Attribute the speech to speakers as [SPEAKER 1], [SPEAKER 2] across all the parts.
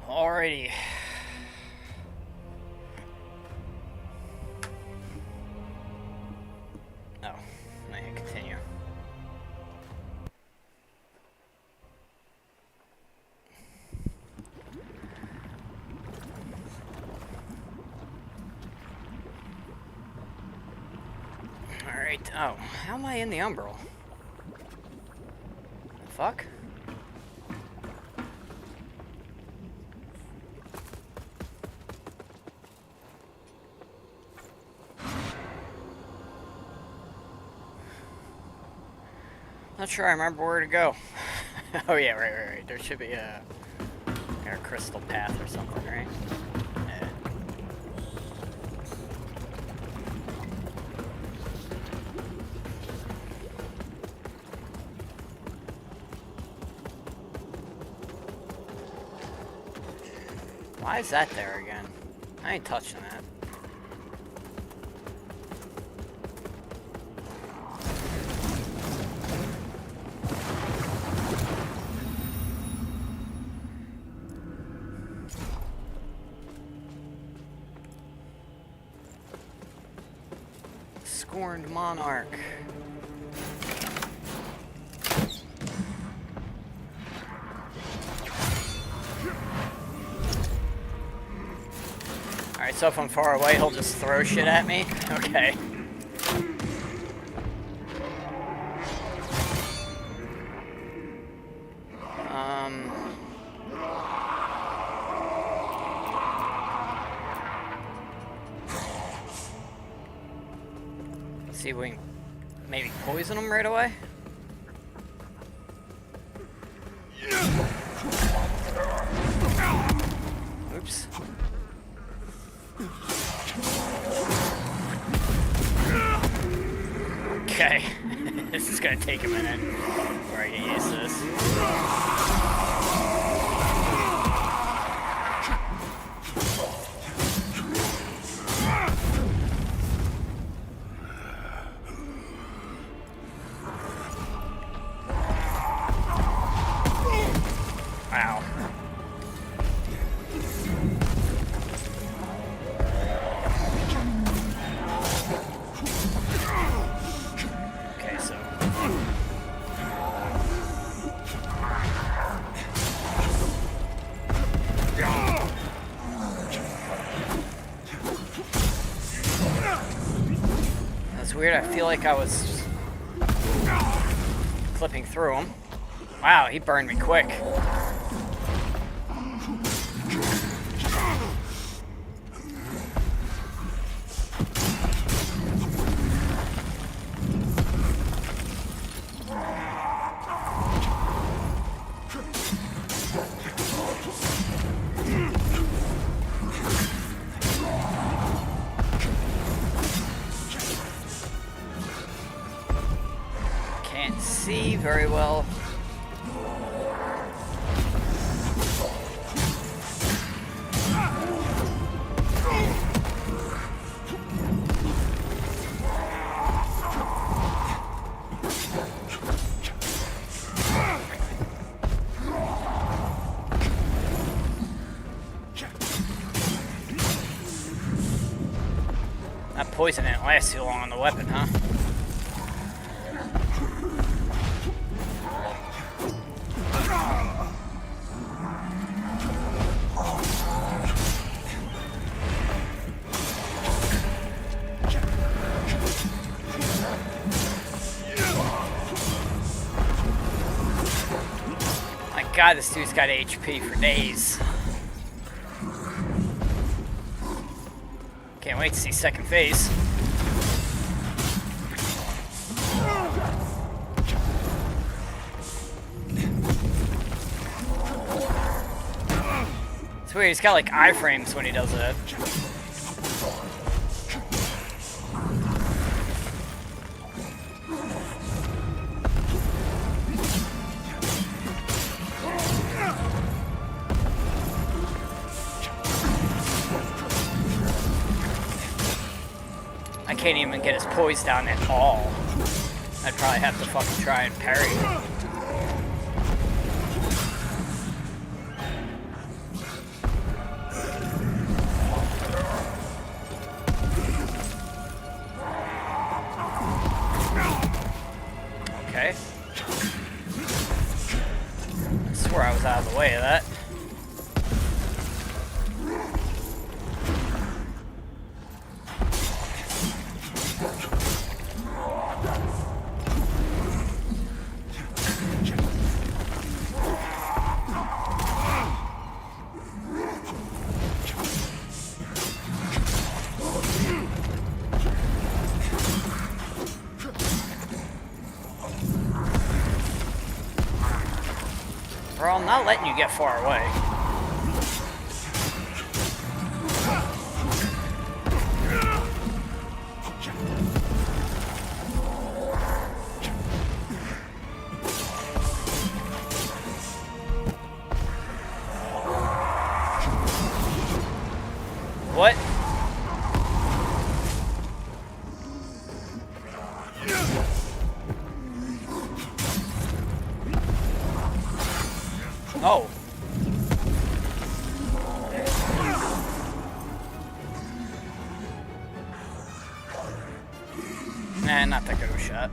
[SPEAKER 1] Alrighty. Oh, I can continue. Alright, oh, how am I in the umbral? The fuck? Not sure I remember where to go. Oh yeah, right. There should be a crystal path or something, right? Yeah. Why is that there again? I ain't touching that. Scorned monarch. Alright, so if I'm far away, he'll just throw shit at me? Okay. See if we can maybe poison him right away. Oops. Okay. This is gonna take a minute before I get used to this. Weird, I feel like I was clipping through him. Wow, he burned me quick. See very well. That poison didn't last too long on the weapon, huh? God, this dude's got HP for days. Can't wait to see second phase. It's weird, he's got like iframes when he does it. can't even get his poise down at all. I'd probably have to fucking try and parry. Okay. I swore I was out of the way of that. Bro, I'm not letting you get far away. What? Oh. Nah, not that good of a shot.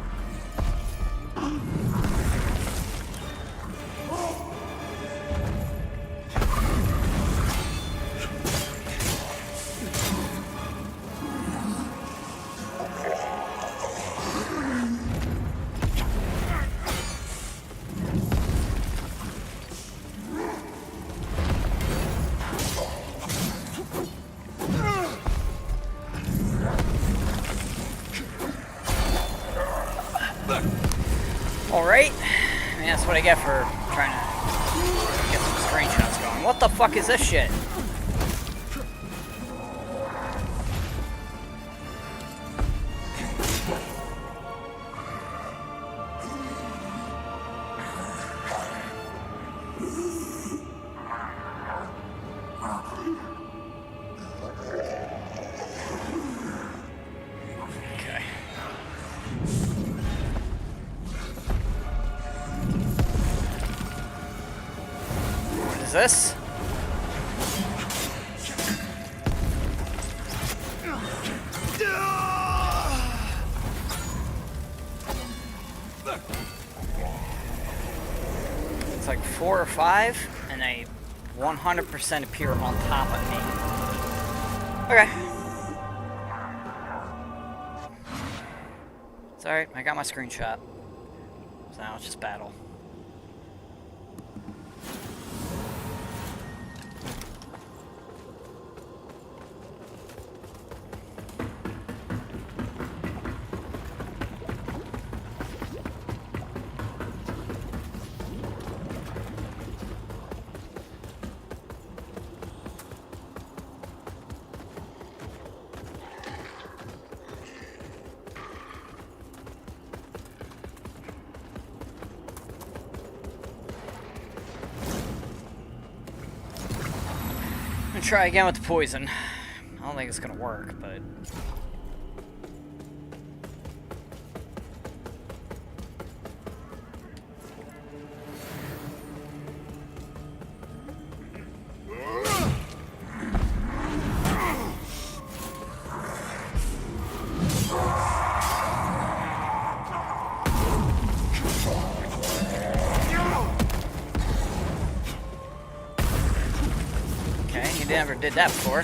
[SPEAKER 1] Alright. I mean, that's what I get for trying to get some screenshots going. What the fuck is this shit? This? It's like 4 or 5, and they 100% appear on top of me. Okay. It's alright, I got my screenshot. So now it's just battle. Try again with the poison. I don't think it's gonna work, but never did that before.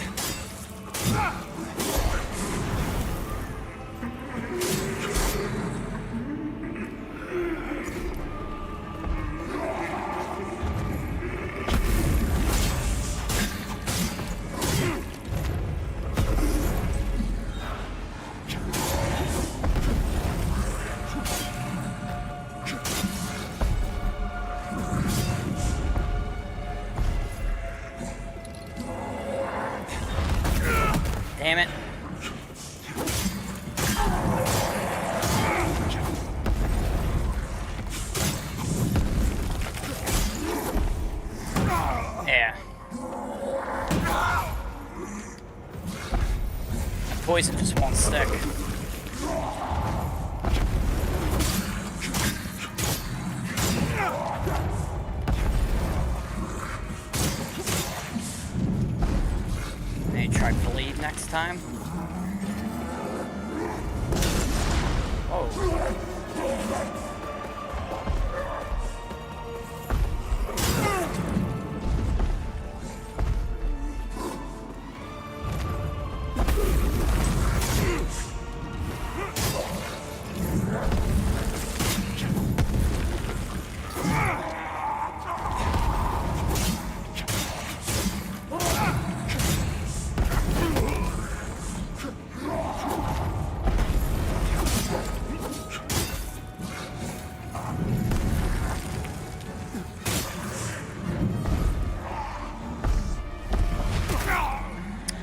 [SPEAKER 1] Damn it. Yeah. Poison just won't stick. time. Whoa.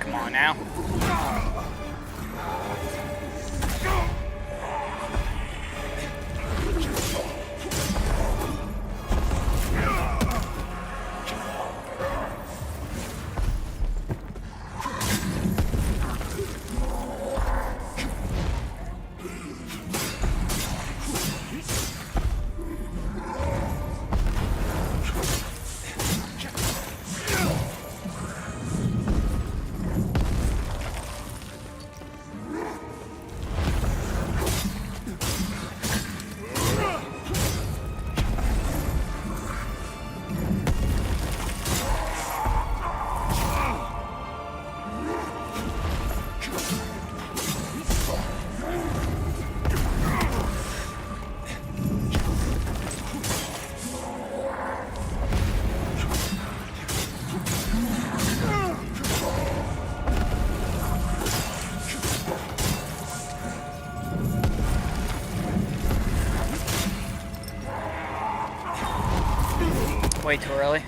[SPEAKER 1] Come on now. Way too early.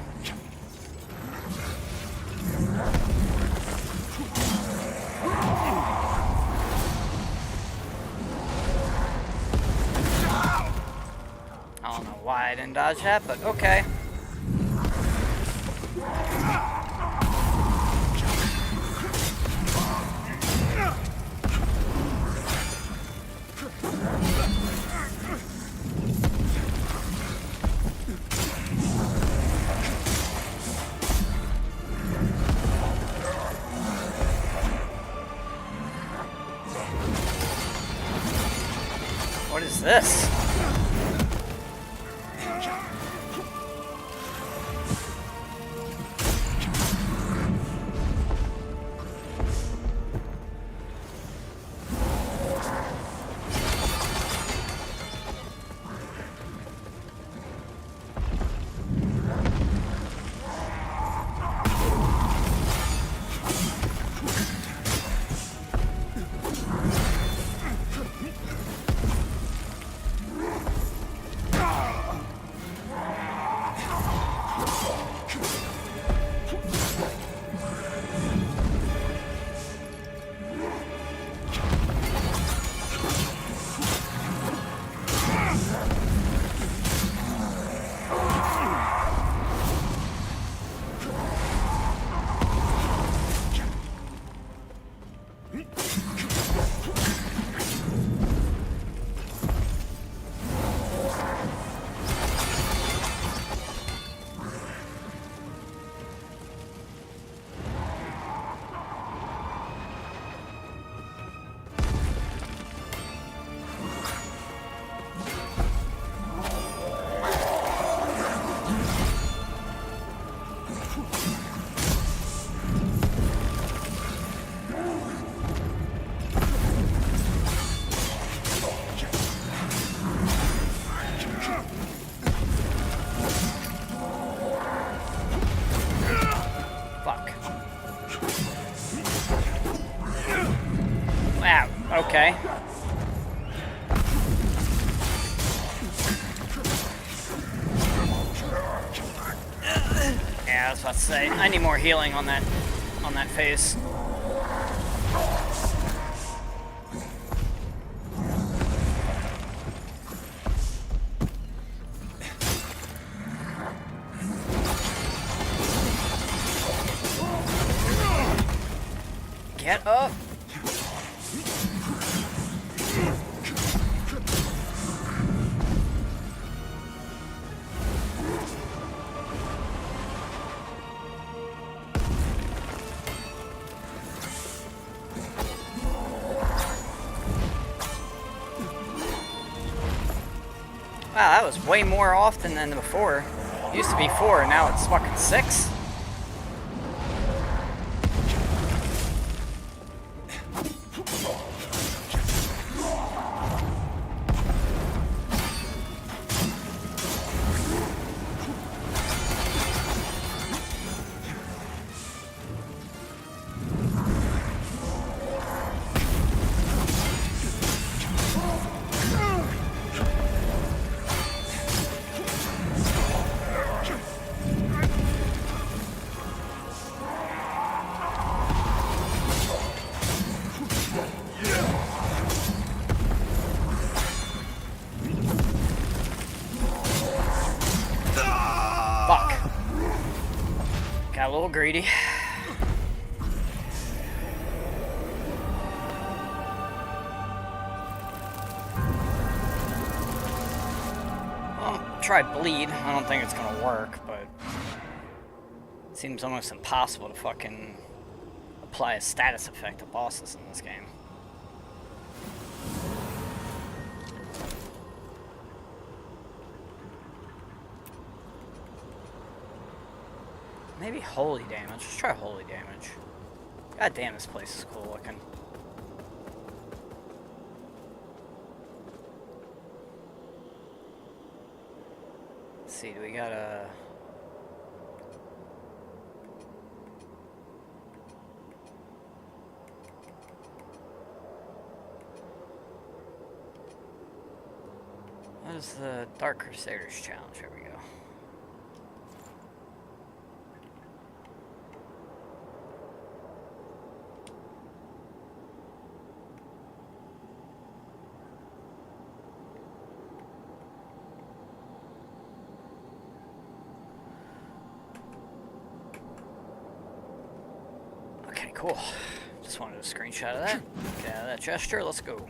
[SPEAKER 1] I don't know why I didn't dodge that, but okay. What is this? Okay. Yeah, I was about to say, I need more healing on that face. Get up! Wow, that was way more often than before. It used to be 4, now it's fucking 6. Got a little greedy. Well, try bleed. I don't think it's gonna work, but it seems almost impossible to fucking apply a status effect to bosses in this game. Maybe holy damage. Let's try holy damage. God damn, this place is cool looking. Let's see, do we got a... What is the Dark Crusaders challenge? Here we go. Cool. Just wanted a screenshot of that. Get out of that gesture. Let's go.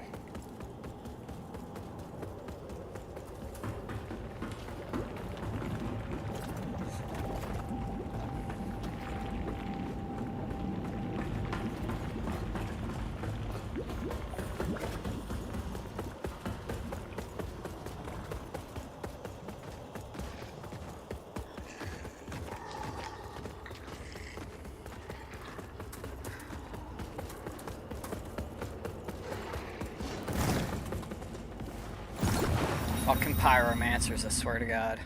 [SPEAKER 1] Fucking pyromancers, I swear to God.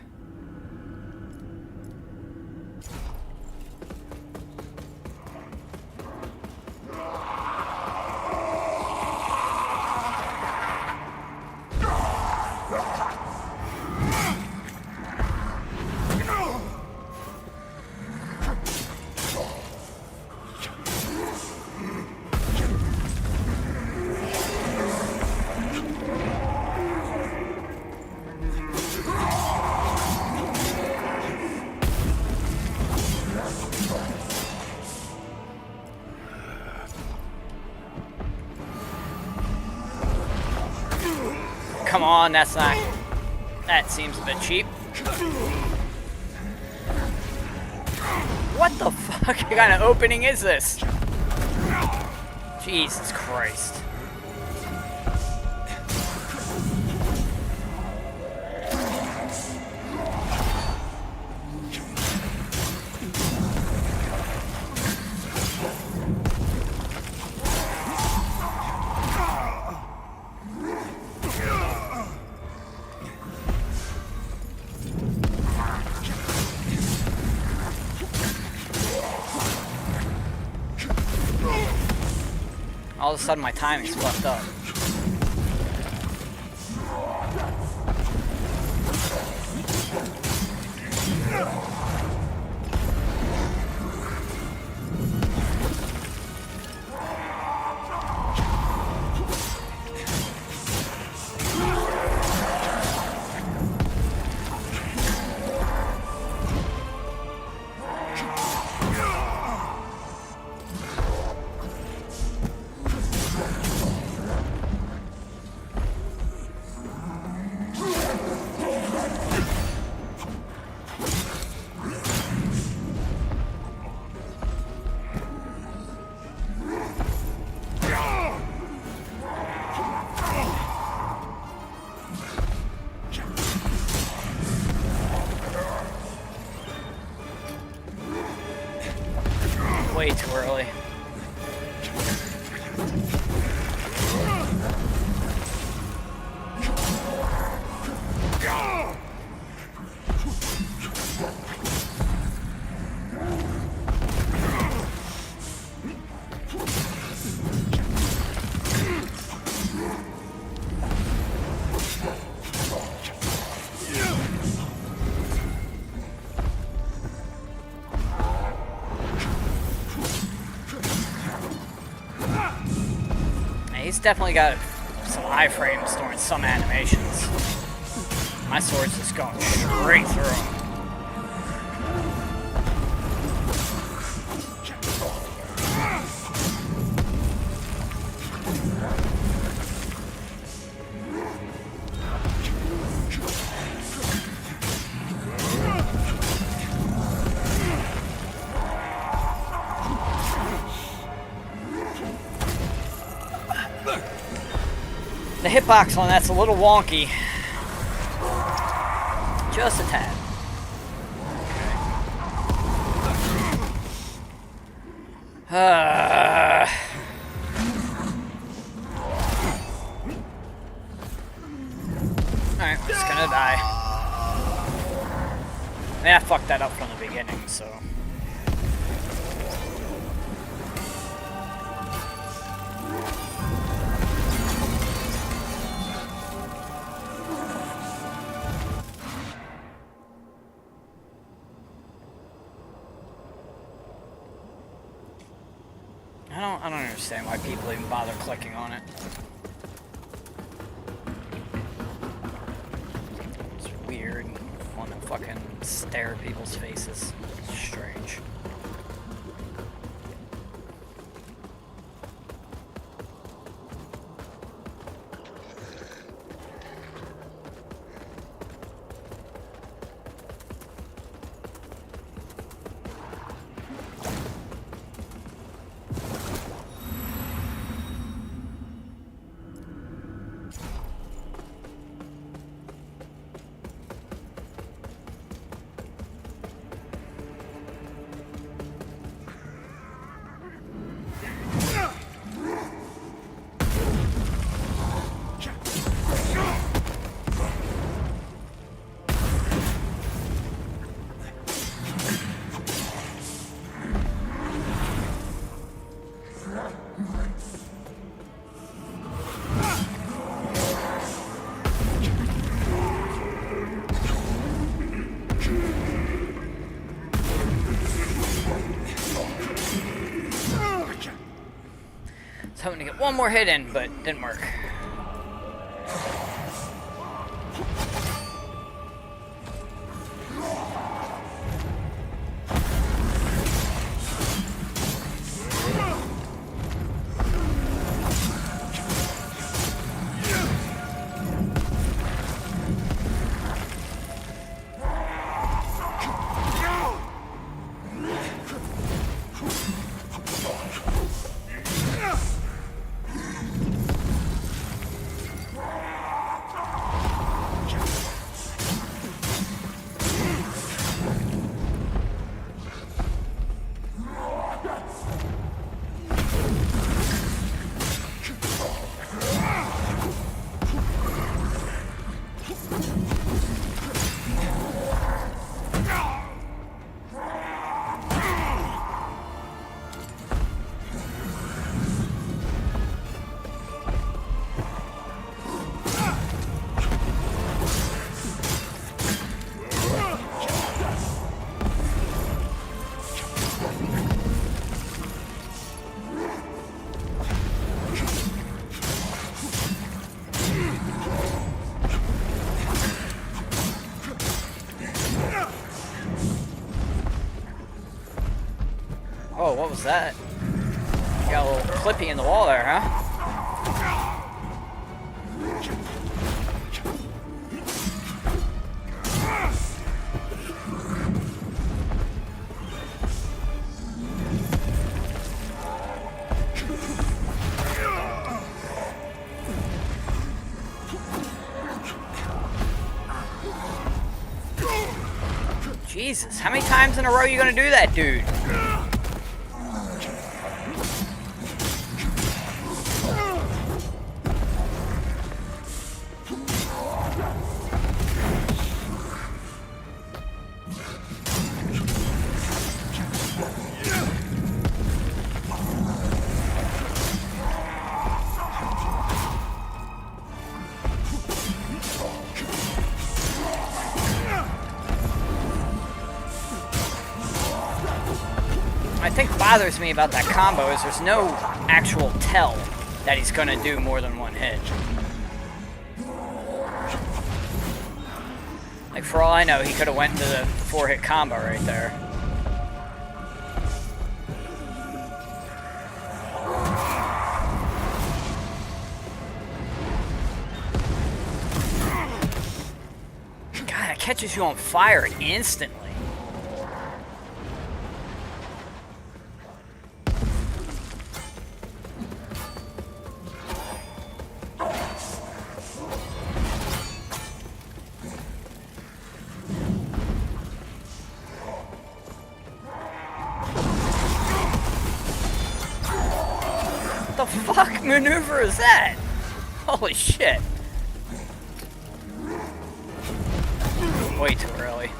[SPEAKER 1] Come on, that's not... That seems a bit cheap. What the fuck kind of opening is this? Jesus Christ. All of a sudden my timing's fucked up. way too early. He's definitely got some iframes during some animations. My sword's just going straight through him. The hitbox on that's a little wonky. Just a tad. Alright, I'm just gonna die. I mean, I fucked that up from the beginning, so... I don't understand why people even bother clicking on it. It's weird. I want to fucking stare at people's faces. It's strange. Hoping to get one more hit in, but didn't work. Oh, what was that? You got a little clippy in the wall there, huh? Jesus, how many times in a row are you gonna do that, dude? I think bothers me about that combo is there's no actual tell that he's gonna do more than one hit. Like, for all I know, he could have went into the 4-hit combo right there. God, it catches you on fire instantly. What the fuck maneuver is that? Holy shit. Way too early.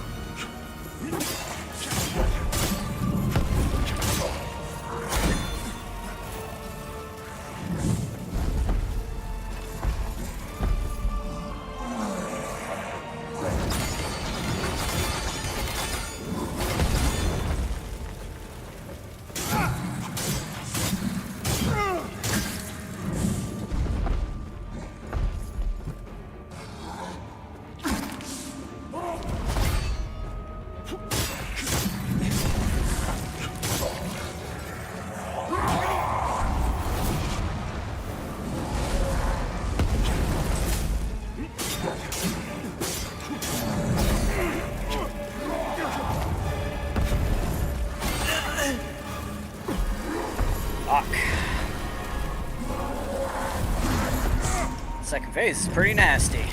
[SPEAKER 1] Second phase is pretty nasty.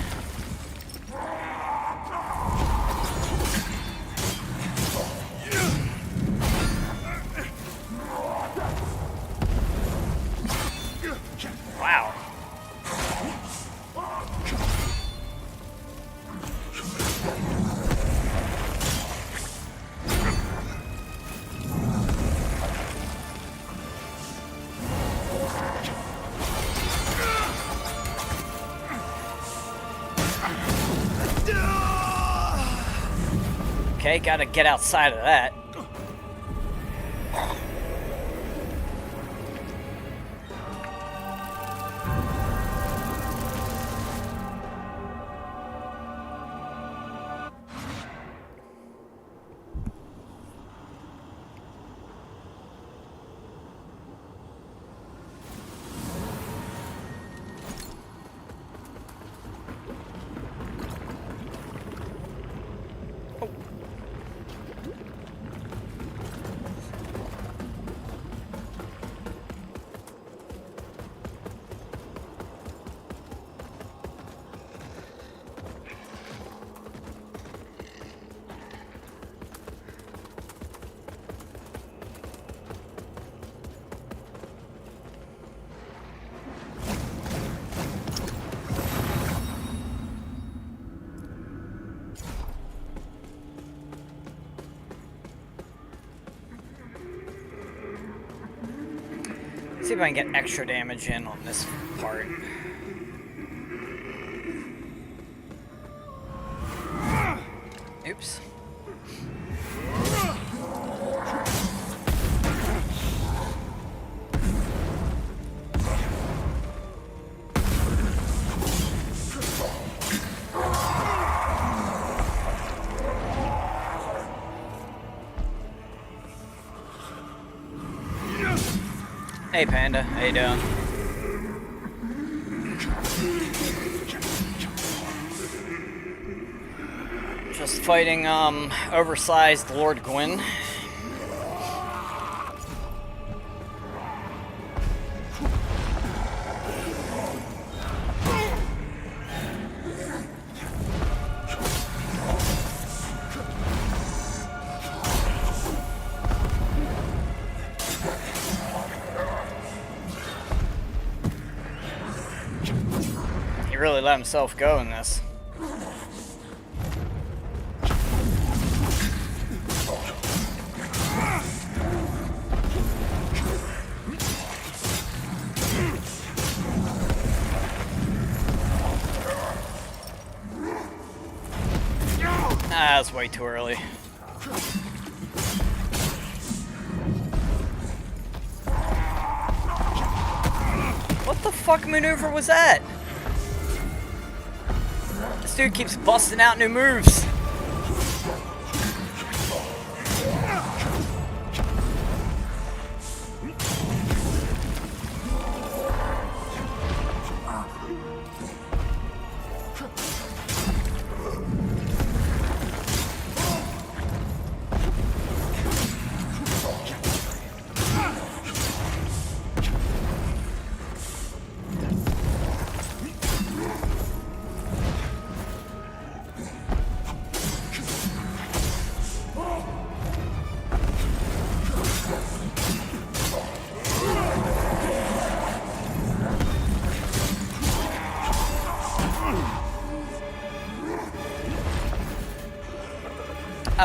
[SPEAKER 1] Wow. Okay, gotta get outside of that. See if I can get extra damage in on this part. Oops. Hey Panda, how you doing? Just fighting oversized Lord Gwyn. He really let himself go in this. Ah, that's way too early. the fuck maneuver was that? This dude keeps busting out new moves.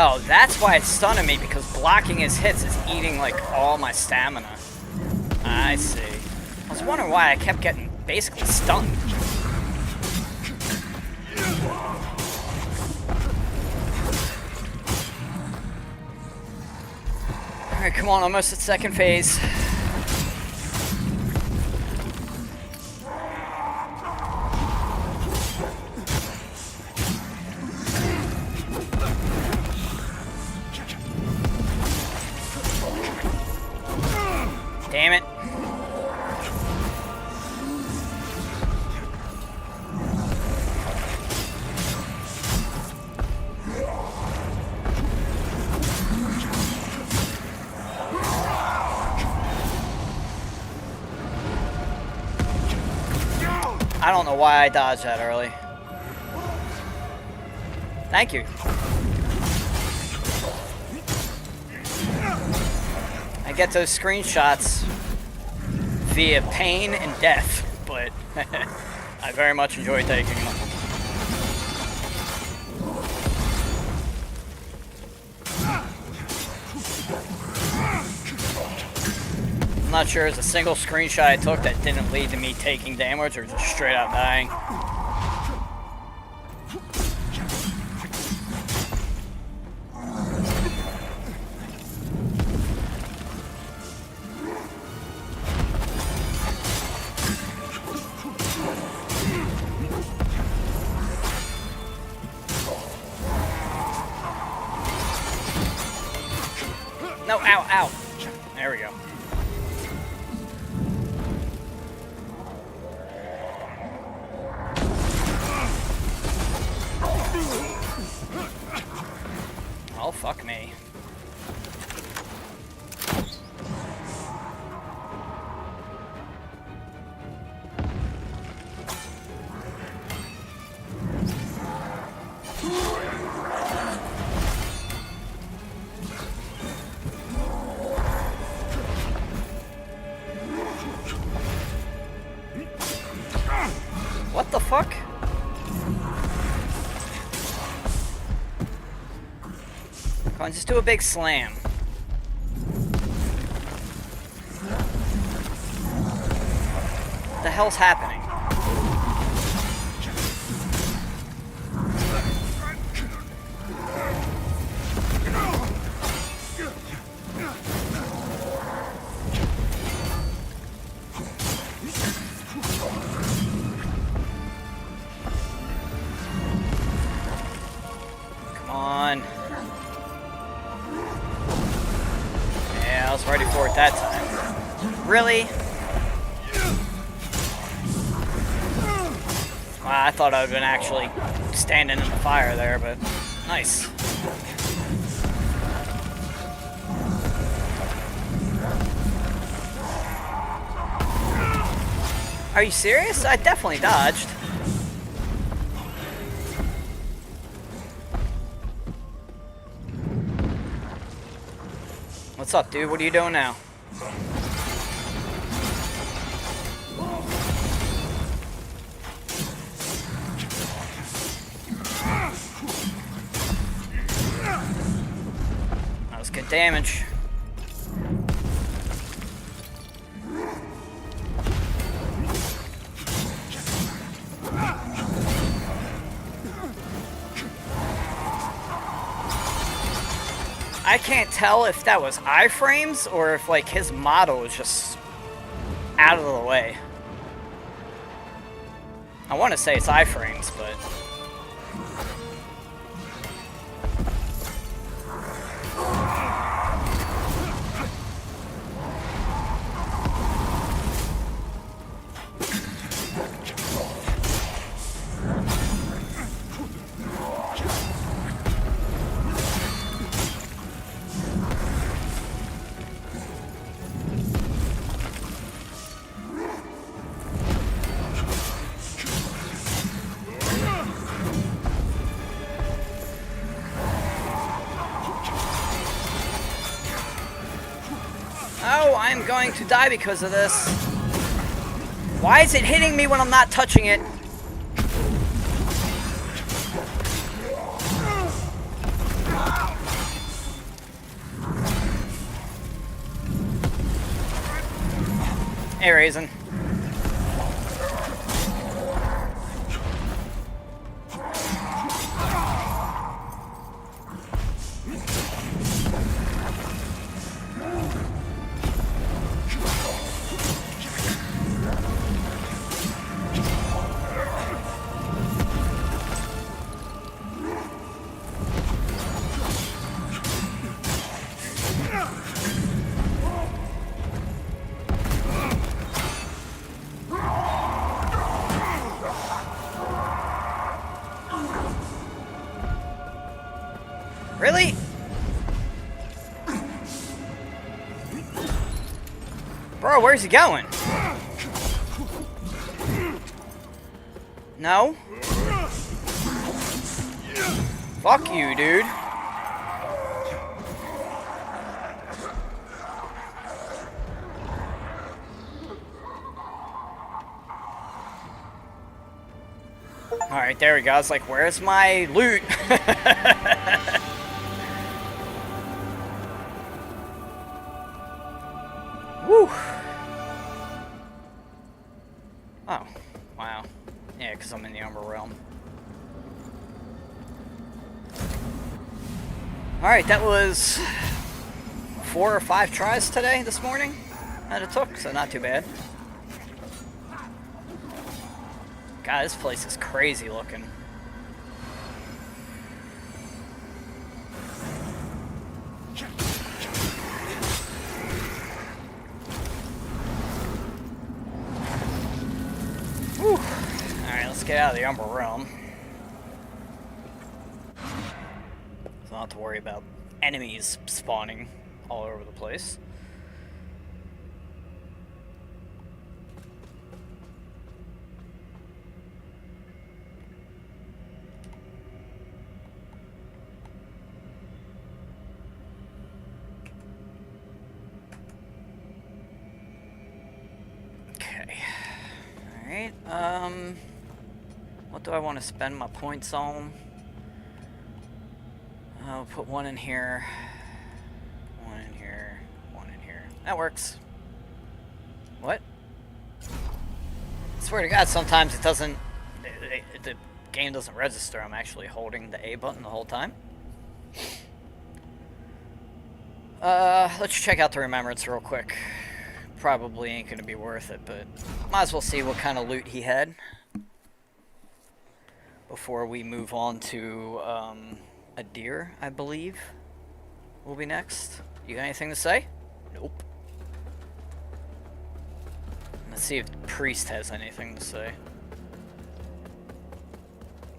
[SPEAKER 1] Oh, that's why it's stunning me, because blocking his hits is eating, like, all my stamina. I see. I was wondering why I kept getting basically stunned. Alright, come on, almost at second phase. Damn it. I don't know why I dodged that early. Thank you. I get those screenshots via pain and death, but I very much enjoy taking them. I'm not sure there's a single screenshot I took that didn't lead to me taking damage or just straight out dying. No, ow, ow. There we go. Oh, fuck me. What the fuck? Come on, just do a big slam. What the hell's happening? Come on. Yeah, I was ready for it that time. Really? Well, I thought I would have been actually standing in the fire there, but nice. Are you serious? I definitely dodged. What's up, dude? What are you doing now? That was good damage. I can't tell if that was iframes or if like his model was just out of the way. I want to say it's iframes, but... Oh, I'm going to die because of this. Why is it hitting me when I'm not touching it? Hey, Raisin. Really? Bro, where's he going? No? Fuck you, dude. Alright, there we go. I was like, where's my loot? Woo! Oh, wow. Yeah, because I'm in the Umber Realm. Alright, that was 4 or 5 tries today, this morning, that it took, so not too bad. God, this place is crazy looking. Whew. Alright, let's get out of the Umber Realm. So I don't have to worry about enemies spawning all over the place. Alright, what do I want to spend my points on? I'll put 1 in here, 1 in here, 1 in here. That works. What? I swear to God, sometimes it doesn't, the game doesn't register I'm actually holding the A button the whole time. Let's check out the Remembrance real quick. Probably ain't gonna be worth it, but might as well see what kind of loot he had before we move on to Adyr, I believe, will be next. You got anything to say? Nope. Let's see if the priest has anything to say.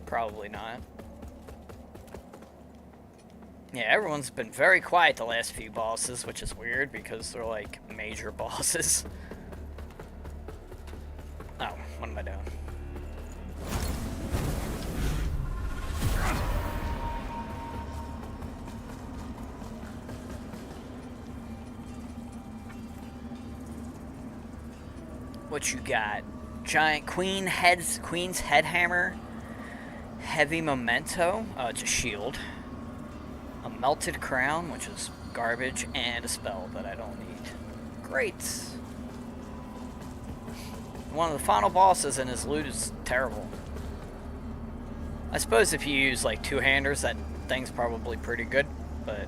[SPEAKER 1] Probably not. Yeah, everyone's been very quiet the last few bosses, which is weird because they're like major bosses. Oh, what am I doing? What you got? Giant Queen's head hammer, heavy memento. Oh, it's a shield. A melted crown, which is garbage, and a spell that I don't need. Great. One of the final bosses, and his loot is terrible. I suppose if you use like 2-handers, that thing's probably pretty good, but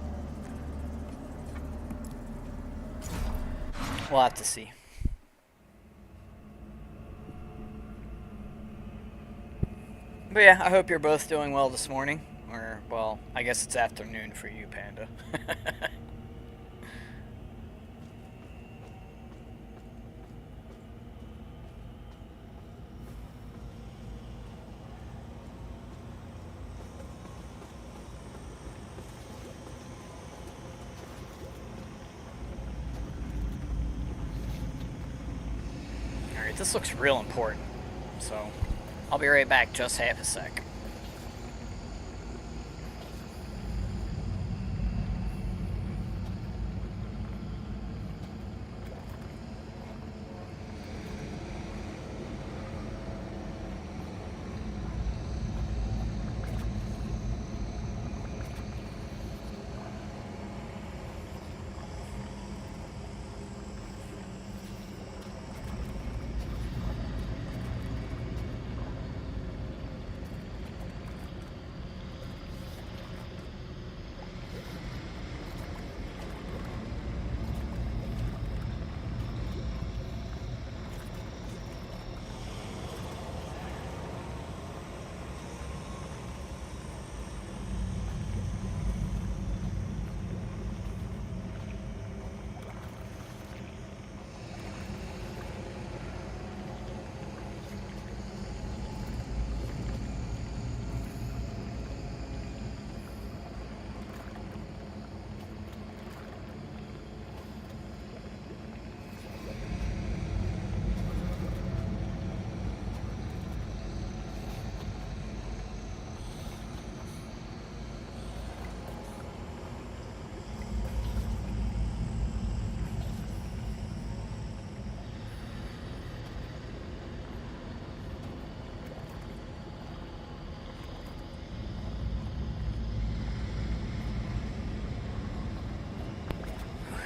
[SPEAKER 1] we'll have to see. But yeah, I hope you're both doing well this morning. Or, well, I guess it's afternoon for you, Panda. Alright, this looks real important. So, I'll be right back, just half a sec.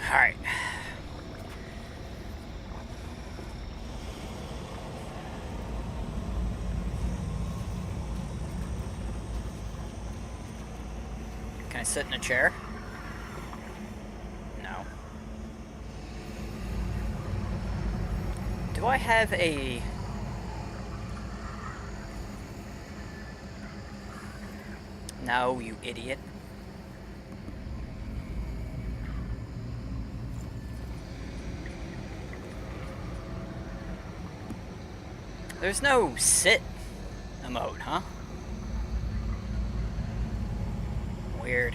[SPEAKER 1] Alright. Can I sit in a chair? No. Do I have a... No, you idiot. There's no sit emote, huh? Weird.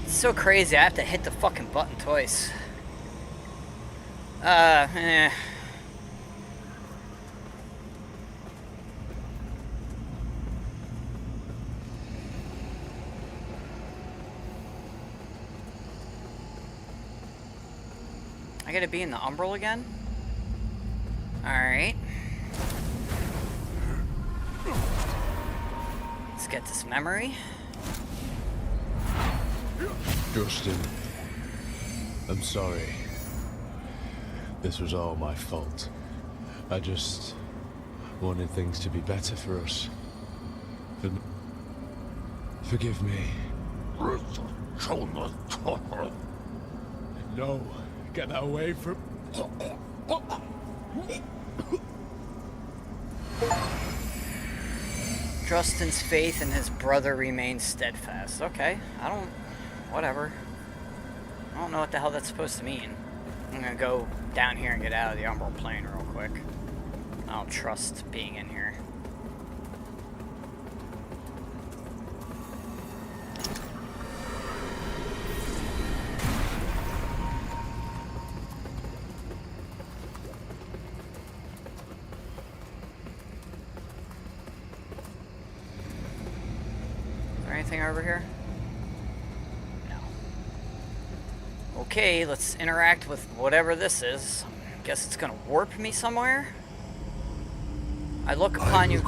[SPEAKER 1] It's so crazy, I have to hit the fucking button twice. Eh. I gotta be in the umbral again? Alright. Let's get this memory.
[SPEAKER 2] Justin, I'm sorry. This was all my fault. I just wanted things to be better for us. Forgive me. No, get that away from...
[SPEAKER 1] Justin's faith in his brother remains steadfast. Okay, whatever. I don't know what the hell that's supposed to mean. I'm gonna go down here and get out of the umbral plane real quick. I don't trust being in here. Is there anything over here? Okay, let's interact with whatever this is. Guess it's gonna warp me somewhere? I look upon you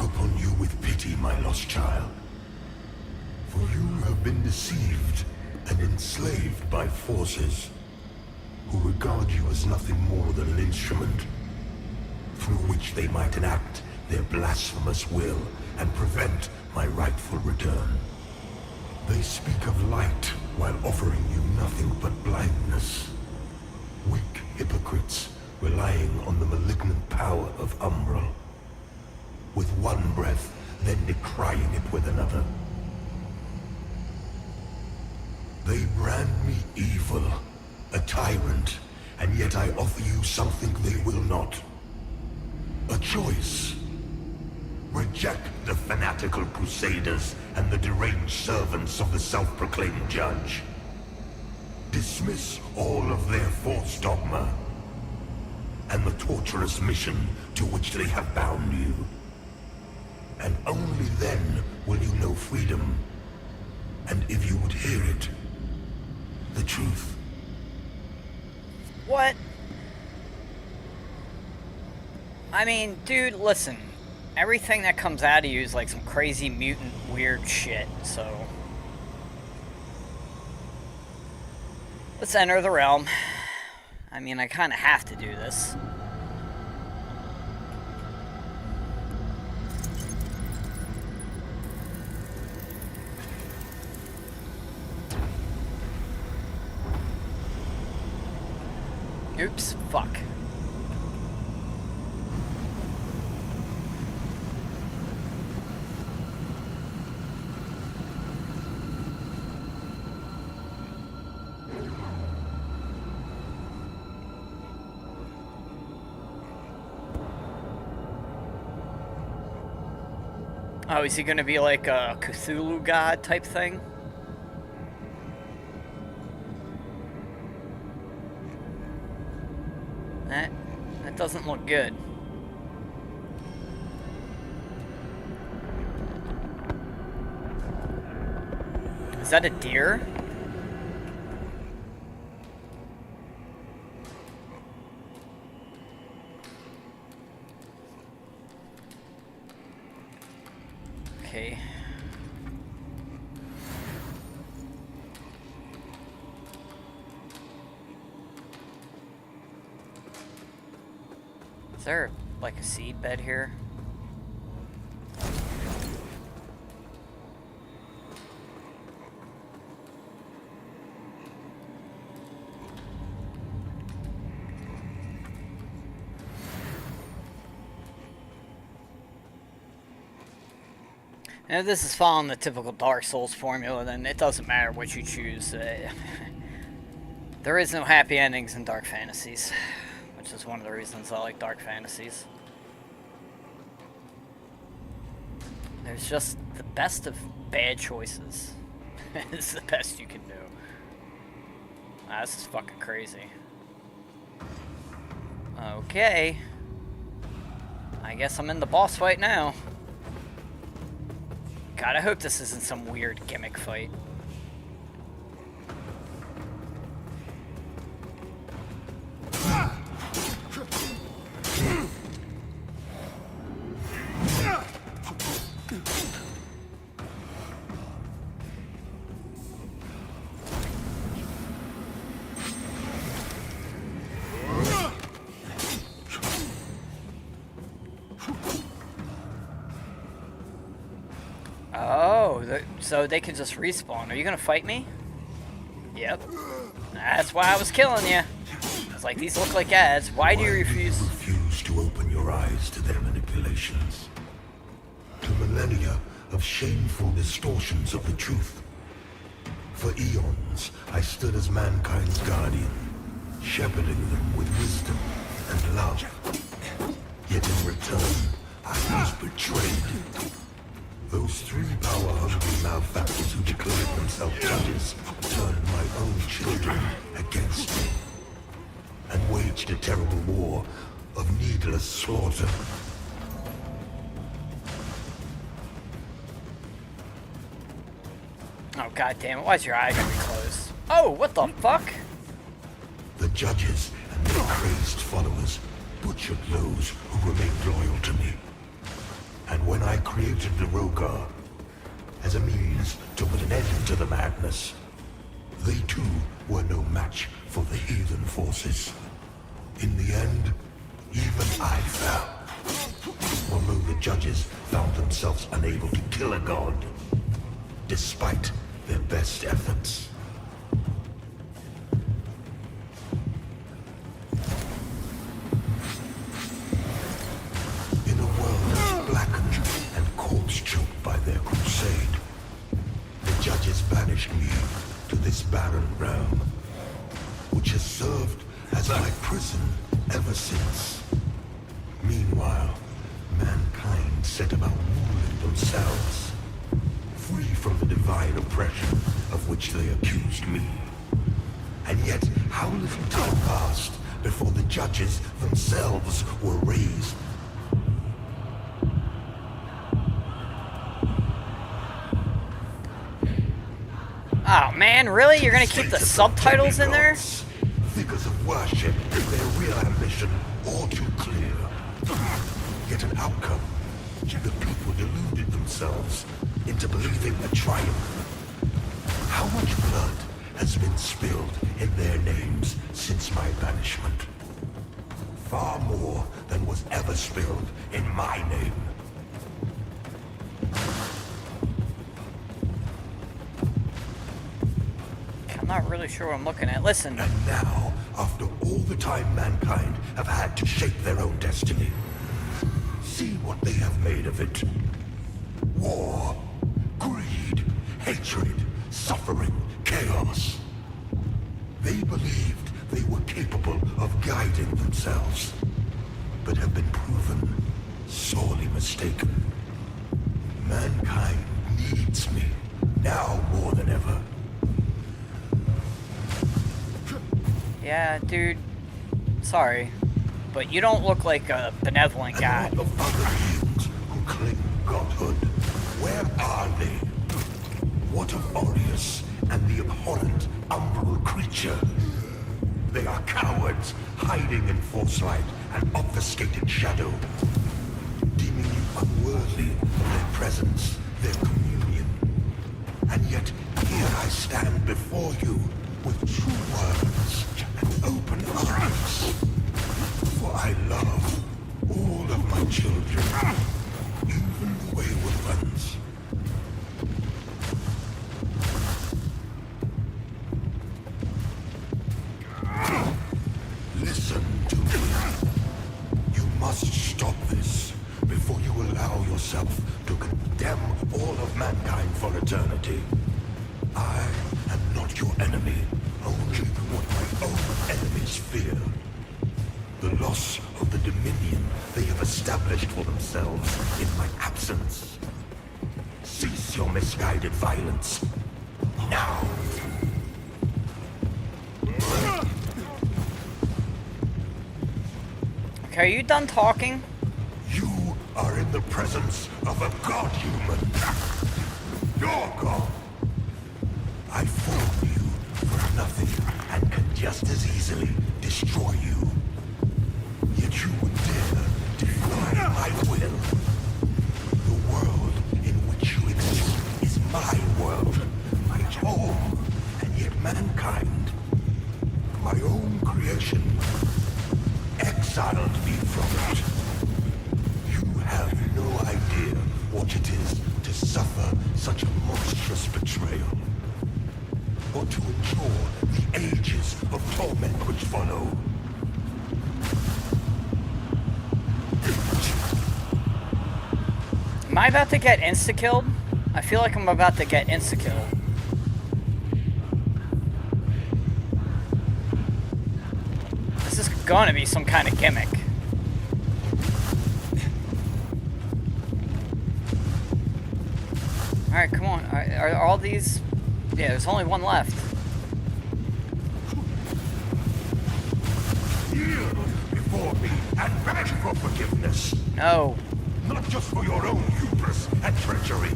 [SPEAKER 3] with pity, my lost child. For you have been deceived and enslaved by forces who regard you as nothing more than an instrument through which they might enact their blasphemous will and prevent my rightful return. They speak of light while offering you nothing but blindness. Weak hypocrites relying on the malignant power of Umbral. With one breath, then decrying it with another. They brand me evil, a tyrant, and yet I offer you something they will not. A choice. Reject the fanatical crusaders and the deranged servants of the self-proclaimed judge. Dismiss all of their false dogma and the torturous mission to which they have bound you. And only then will you know freedom. And if you would hear it, the truth.
[SPEAKER 1] What? I mean, dude, listen. Everything that comes out of you is like some crazy mutant weird shit, so... Let's enter the realm. I mean, I kind of have to do this. Oops, fuck. Oh, is he gonna be like a Cthulhu god type thing? That doesn't look good. Is that a deer? Okay. Is there like a seed bed here? And if this is following the typical Dark Souls formula, then it doesn't matter what you choose. There is no happy endings in dark fantasies, which is one of the reasons I like dark fantasies. There's just the best of bad choices. It's the best you can do. Ah, this is fucking crazy. Okay. I guess I'm in the boss fight now. God, I hope this isn't some weird gimmick fight. So they can just respawn. Are you gonna fight me? Yep. That's why I was killing you. It's like, these look like ads. Why do you refuse?
[SPEAKER 3] Refuse to open your eyes to their manipulations. To millennia of shameful distortions of the truth. For eons, I stood as mankind's guardian, shepherding them with wisdom and love. Yet in return, I was betrayed. Those three power-hungry malefactors who declared themselves judges turned my own children against me and waged a terrible war of needless slaughter.
[SPEAKER 1] Oh, god damn it. Why's your eye gonna be closed? Oh, what the fuck?
[SPEAKER 3] The judges and their crazed followers butchered those who remained loyal to me. And when I created the Rogar as a means to put an end to the madness, they too were no match for the heathen forces. In the end, Even I fell. Although the judges found themselves unable to kill a god, despite their best efforts. In a world as blackened and corpse-choked by their crusade, the judges banished me to this barren realm, which has served as my prison ever since. Meanwhile, mankind set about ruling themselves, free from the divine oppression of which they accused me. And yet, how little time passed before the judges themselves were raised.
[SPEAKER 1] Oh man, really? You're gonna keep the subtitles in there?
[SPEAKER 3] Figures of worship, their real ambition, all too clear. Yet an outcome, the people deluded themselves into believing a triumph. How much blood has been spilled in their names since my banishment? Far more than was ever spilled in my name.
[SPEAKER 1] I'm not really sure what I'm looking at. Listen.
[SPEAKER 3] And now, after all the time mankind have had to shape their own destiny, see what they have made of it. War, greed, hatred, suffering, chaos. They believed they were capable of guiding themselves, but have been proven sorely mistaken. Mankind needs me, now more than ever.
[SPEAKER 1] Yeah, dude. Sorry. But you don't look like a benevolent guy.
[SPEAKER 3] And all of other beings who claim godhood, where are they? What of Aureus and the abhorrent umbral creature? They are cowards, hiding in false light and obfuscated shadow, deeming you unworthy of their presence, their communion. And yet, here I stand before you with true words and open arms. For I love all of my children, even the wayward ones. Listen to me. You must stop this before you allow yourself to condemn all of mankind for eternity. I am not your enemy, only what my own enemies fear. The loss of the dominion they have established for themselves in my absence. Cease your misguided violence. Now.
[SPEAKER 1] Okay, are you done talking?
[SPEAKER 3] You are in the presence of a god-human. Your god. I formed you for nothing and can just as easily destroy you. Yet you would dare defy my will. The world in which you exist is my world, my home, and yet mankind, my own creation, exiled me from it. You have no idea what it is to suffer such a monstrous betrayal, or to endure the ages of torment which follow.
[SPEAKER 1] Am I about to get insta-killed? I feel like I'm about to get insta-killed. This is gonna be some kind of gimmick. Alright, come on. Are all these... Yeah, there's only one left.
[SPEAKER 3] Kneel before me and beg for forgiveness.
[SPEAKER 1] No.
[SPEAKER 3] Not just for your own hubris and treachery,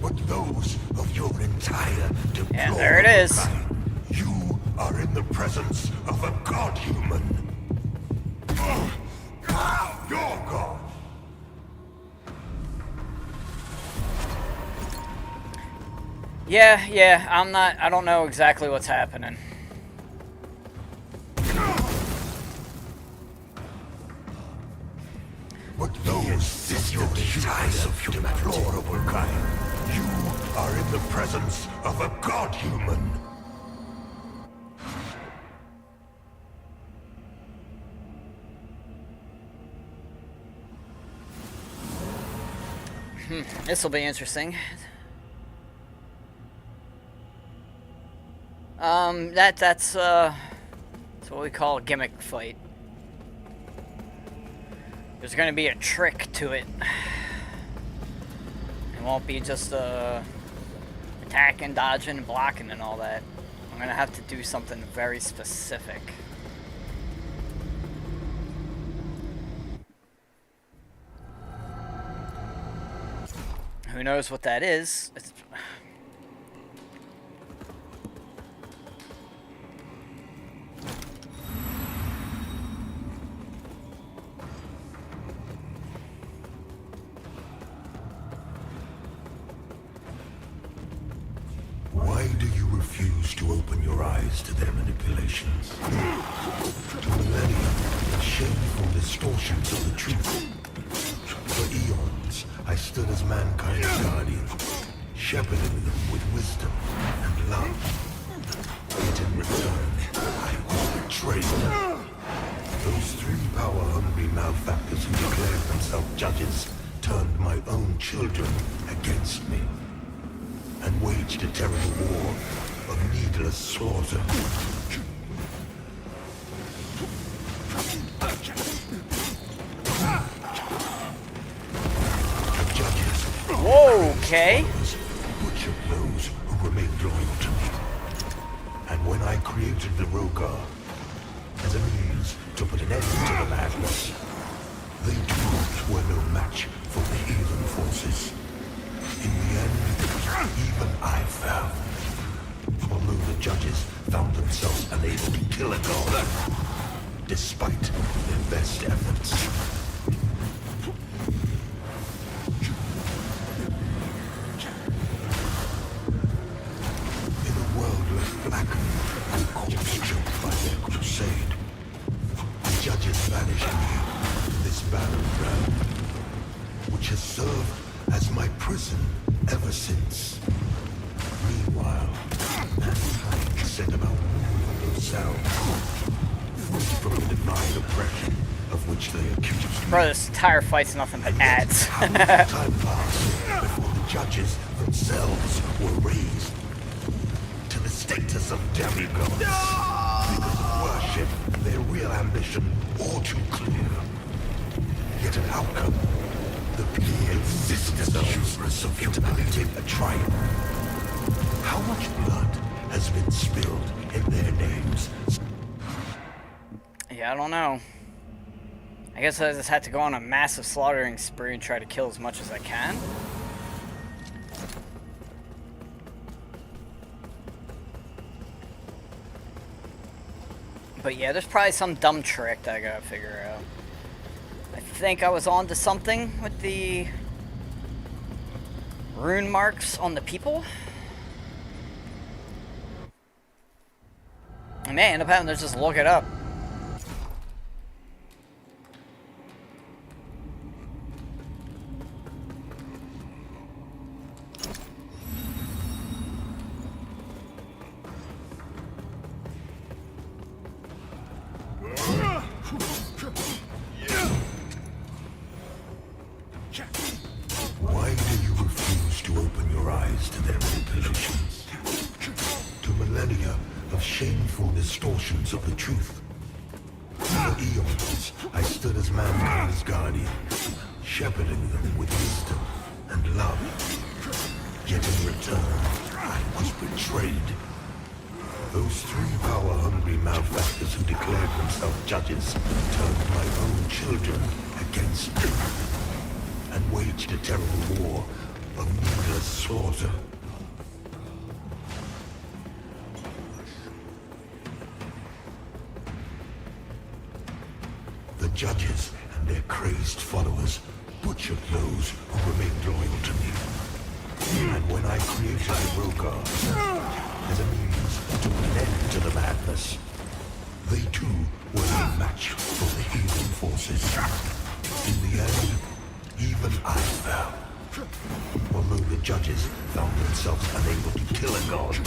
[SPEAKER 3] but those of your entire deplorable
[SPEAKER 1] Yeah, there it is.
[SPEAKER 3] kind. You are in the presence of a god-human. Your god.
[SPEAKER 1] Yeah, I don't know exactly what's happening.
[SPEAKER 3] Those is your ties of deplorable kind. You are in the presence of a god-human.
[SPEAKER 1] This will be interesting. That's what we call a gimmick fight. There's gonna be a trick to it. It won't be just attacking, dodging, and blocking and all that. I'm gonna have to do something very specific. Who knows what that is?
[SPEAKER 3] Why do you refuse to open your eyes to their manipulations? To millennia of shameful distortions of the truth. For eons, I stood as mankind's guardian, shepherding them with wisdom and love. Yet in return, I was betrayed. Those three power-hungry malefactors who declared themselves judges turned my own children against me, and waged a terrible war of needless slaughter. The judges,
[SPEAKER 1] Whoa, okay.
[SPEAKER 3] butchered those who remained loyal to me. And when I created the Rogar as a means to put an end to the madness, they too were no match for the heathen forces. In the end, even I fell. Although the judges found themselves unable to kill a god, despite their best efforts. In a world left blackened and corpse-choked by their crusade, the judges banished me to this barren realm, which has served as my prison ever since. Meanwhile, mankind set about ruling themselves, free from the divine oppression of which they accused me.
[SPEAKER 1] Bro, this entire fight's nothing but ads.
[SPEAKER 3] How much time passed before the judges themselves were raised to the status of demigods? Because of worship, their real ambition all too clear. Yet an outcome. The people insist themselves of humanity a triumph. How much blood has been spilled in their names?
[SPEAKER 1] Yeah, I don't know. I guess I just had to go on a massive slaughtering spree and try to kill as much as I can. But yeah, there's probably some dumb trick that I gotta figure out. I think I was on to something with the rune marks on the people. I may end up having to just look it up.
[SPEAKER 3] Why do you refuse to open your eyes to their manipulations? To millennia of shameful distortions of the truth. For eons, I stood as mankind's guardian, shepherding them with wisdom and love. Yet in return, I was betrayed. Those three power-hungry malefactors who declared themselves judges turned my own children against me, and waged a terrible war of needless slaughter. The judges and their crazed followers butchered those who remained loyal to me. And when I created the Rogar as a means to put an end to the madness, they too were no match for the heathen forces. In the end, Although the judges found themselves unable to kill a god,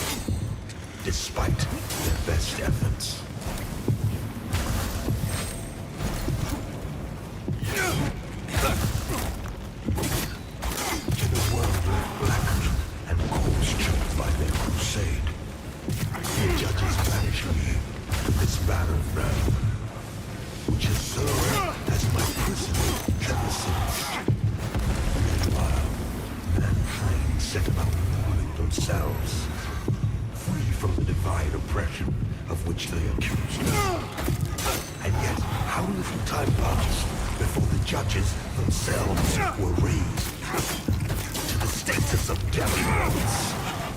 [SPEAKER 3] despite their best efforts. In a world left blackened and cause choked by their crusade, the judges banished me to this barren realm, which has served as my prison ever since. Meanwhile, mankind set about ruling themselves, free from the divine oppression of which they accused me. And yet, how little time passed before the judges themselves were raised to the status of demigods,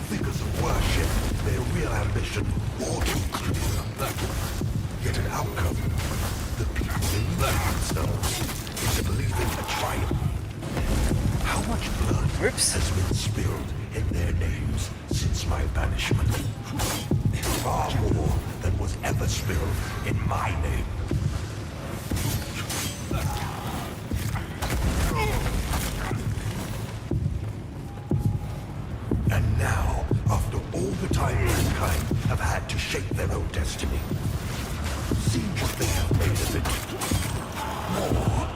[SPEAKER 3] figures of worship, their real ambition all too clear. Yet an outcome, the people believe themselves into believing a triumph. How much blood has been spilled in their names since my banishment? Far more than was ever spilled in my name. And now, after all the time mankind have had to shape their own destiny, see what they have made of it. War,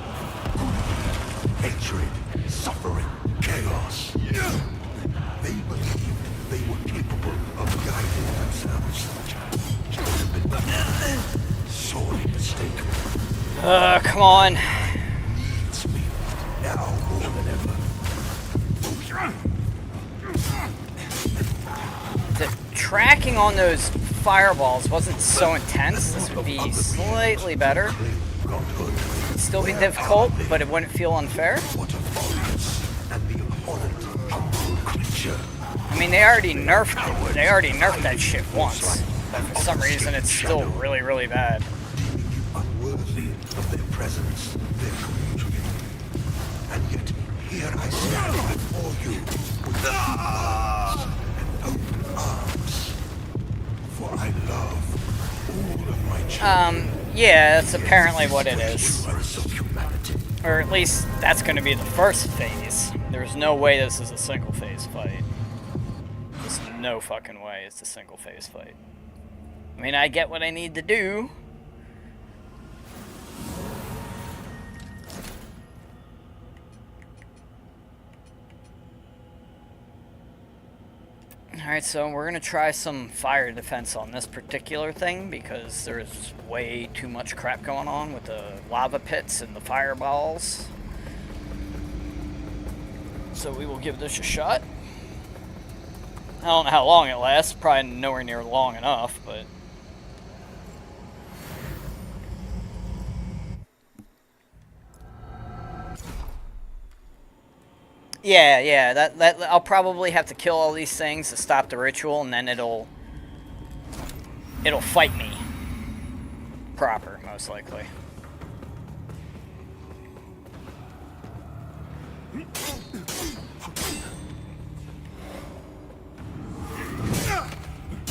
[SPEAKER 3] greed, hatred, suffering, chaos. They believed they were capable of guiding themselves. They have been sorely mistaken.
[SPEAKER 1] Come on.
[SPEAKER 3] Needs me now more than ever.
[SPEAKER 1] The tracking on those fireballs wasn't so intense. This would be slightly better. It'd still be difficult, but it wouldn't feel unfair.
[SPEAKER 3] What a violence and the abhorrent, humble creature.
[SPEAKER 1] I mean, they already nerfed it. They already nerfed that shit once. But for some reason, it's still really, really bad.
[SPEAKER 3] Deeming you unworthy of their presence, their community. And yet, here I stand before you with arms and open arms. For I love all of my children.
[SPEAKER 1] Yeah, that's apparently what it is.
[SPEAKER 3] Universe of humanity.
[SPEAKER 1] Or at least, that's going to be the first phase. There's no way this is a single phase fight. There's no fucking way it's a single phase fight. I mean, I get what I need to do. Alright, so we're gonna try some fire defense on this particular thing because there's way too much crap going on with the lava pits and the fireballs. So we will give this a shot. I don't know how long it lasts, probably nowhere near long enough, but... Yeah, that I'll probably have to kill all these things to stop the ritual, and then it'll fight me proper, most likely.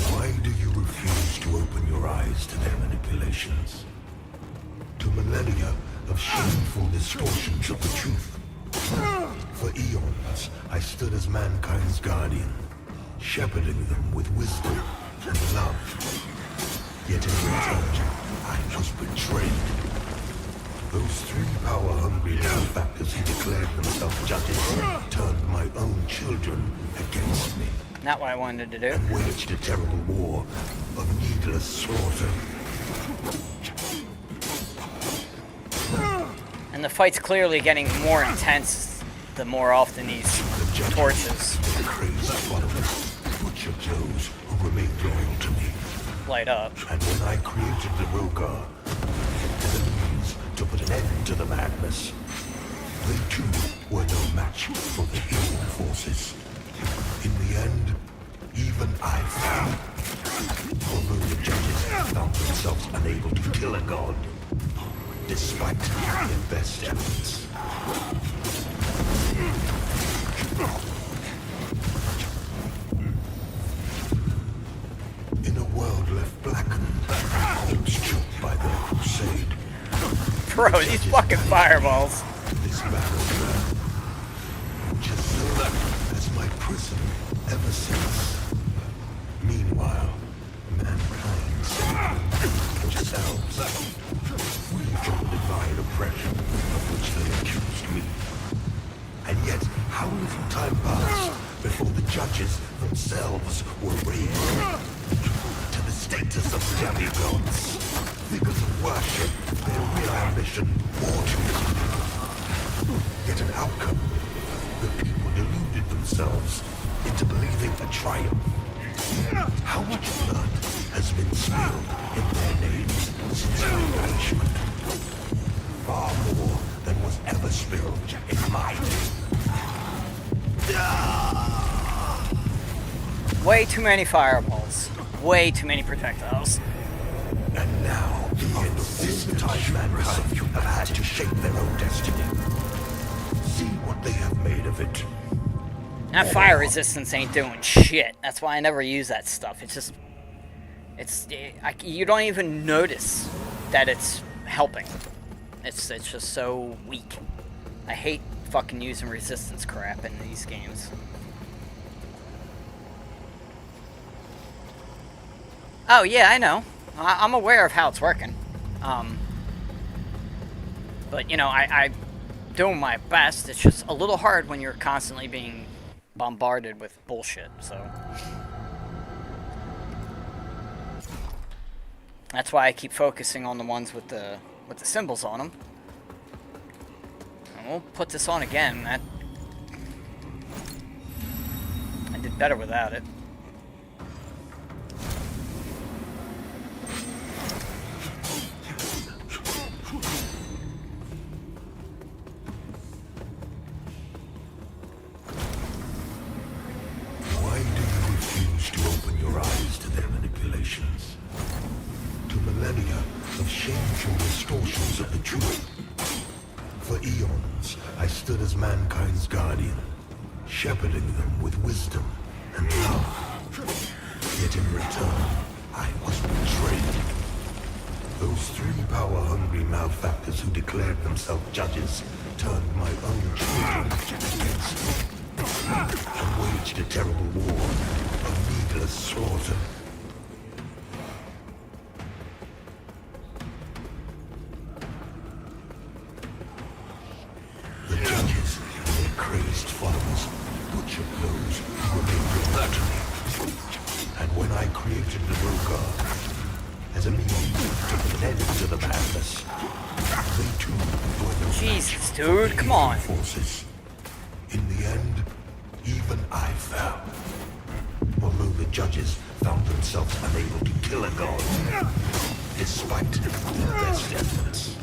[SPEAKER 3] Why do you refuse to open your eyes to their manipulations? To millennia of shameful distortions of the truth. For eons, I stood as mankind's guardian, shepherding them with wisdom and love. Yet in return, I was betrayed. Those three power-hungry benefactors who declared themselves judges turned my own children against me.
[SPEAKER 1] Not what I wanted to do.
[SPEAKER 3] And waged a terrible war of needless slaughter.
[SPEAKER 1] And the fight's clearly getting more intense the more often these torches
[SPEAKER 3] The crazy followers, butchered those who remained loyal to me.
[SPEAKER 1] light up.
[SPEAKER 3] And when I created the Rogar, as a means to put an end to the madness, they too were no match for the healing forces. In the end, even I fell. Although the judges found themselves unable to kill a god, despite their best efforts. In a world left blackened, homes choked by their crusade.
[SPEAKER 1] Bro, these fucking fireballs.
[SPEAKER 3] This battleground, which has my prison ever since. Meanwhile, mankind saved themselves, free from the divine oppression of which they accused me. And yet, how little time passed before the judges themselves were raised to the status of demigods, figures of worship, their real ambition war to get an outcome. The people deluded themselves into believing a triumph. How much blood has been spilled in their names since my banishment? Far more than was ever spilled in my name.
[SPEAKER 1] Way too many fireballs. Way too many projectiles.
[SPEAKER 3] And now, the end of this time mankind have had to shape their own destiny. See what they have made of it.
[SPEAKER 1] That fire resistance ain't doing shit. That's why I never use that stuff. It's just... you don't even notice that it's helping. It's just so weak. I hate fucking using resistance crap in these games. Oh yeah, I know. I'm aware of how it's working. But you know, I'm doing my best. It's just a little hard when you're constantly being bombarded with bullshit, so. That's why I keep focusing on the ones with the symbols on them. And we'll put this on again. I did better without it.
[SPEAKER 3] Why do you refuse to open your eyes to their manipulations? To millennia of shameful distortions of the truth. For eons, I stood as mankind's guardian, shepherding them with wisdom and love. Yet in return, I was betrayed. Those three power-hungry malefactors who declared themselves judges turned my own children against me, and waged a terrible war of needless slaughter. The judges and their crazed followers butchered those who remained loyal to me. And when I created the Rogar as a means to put an end to the madness, they too were no
[SPEAKER 1] Jesus, dude, come on.
[SPEAKER 3] forces. In the end, even I fell. Although the judges found themselves unable to kill a god, despite their best efforts.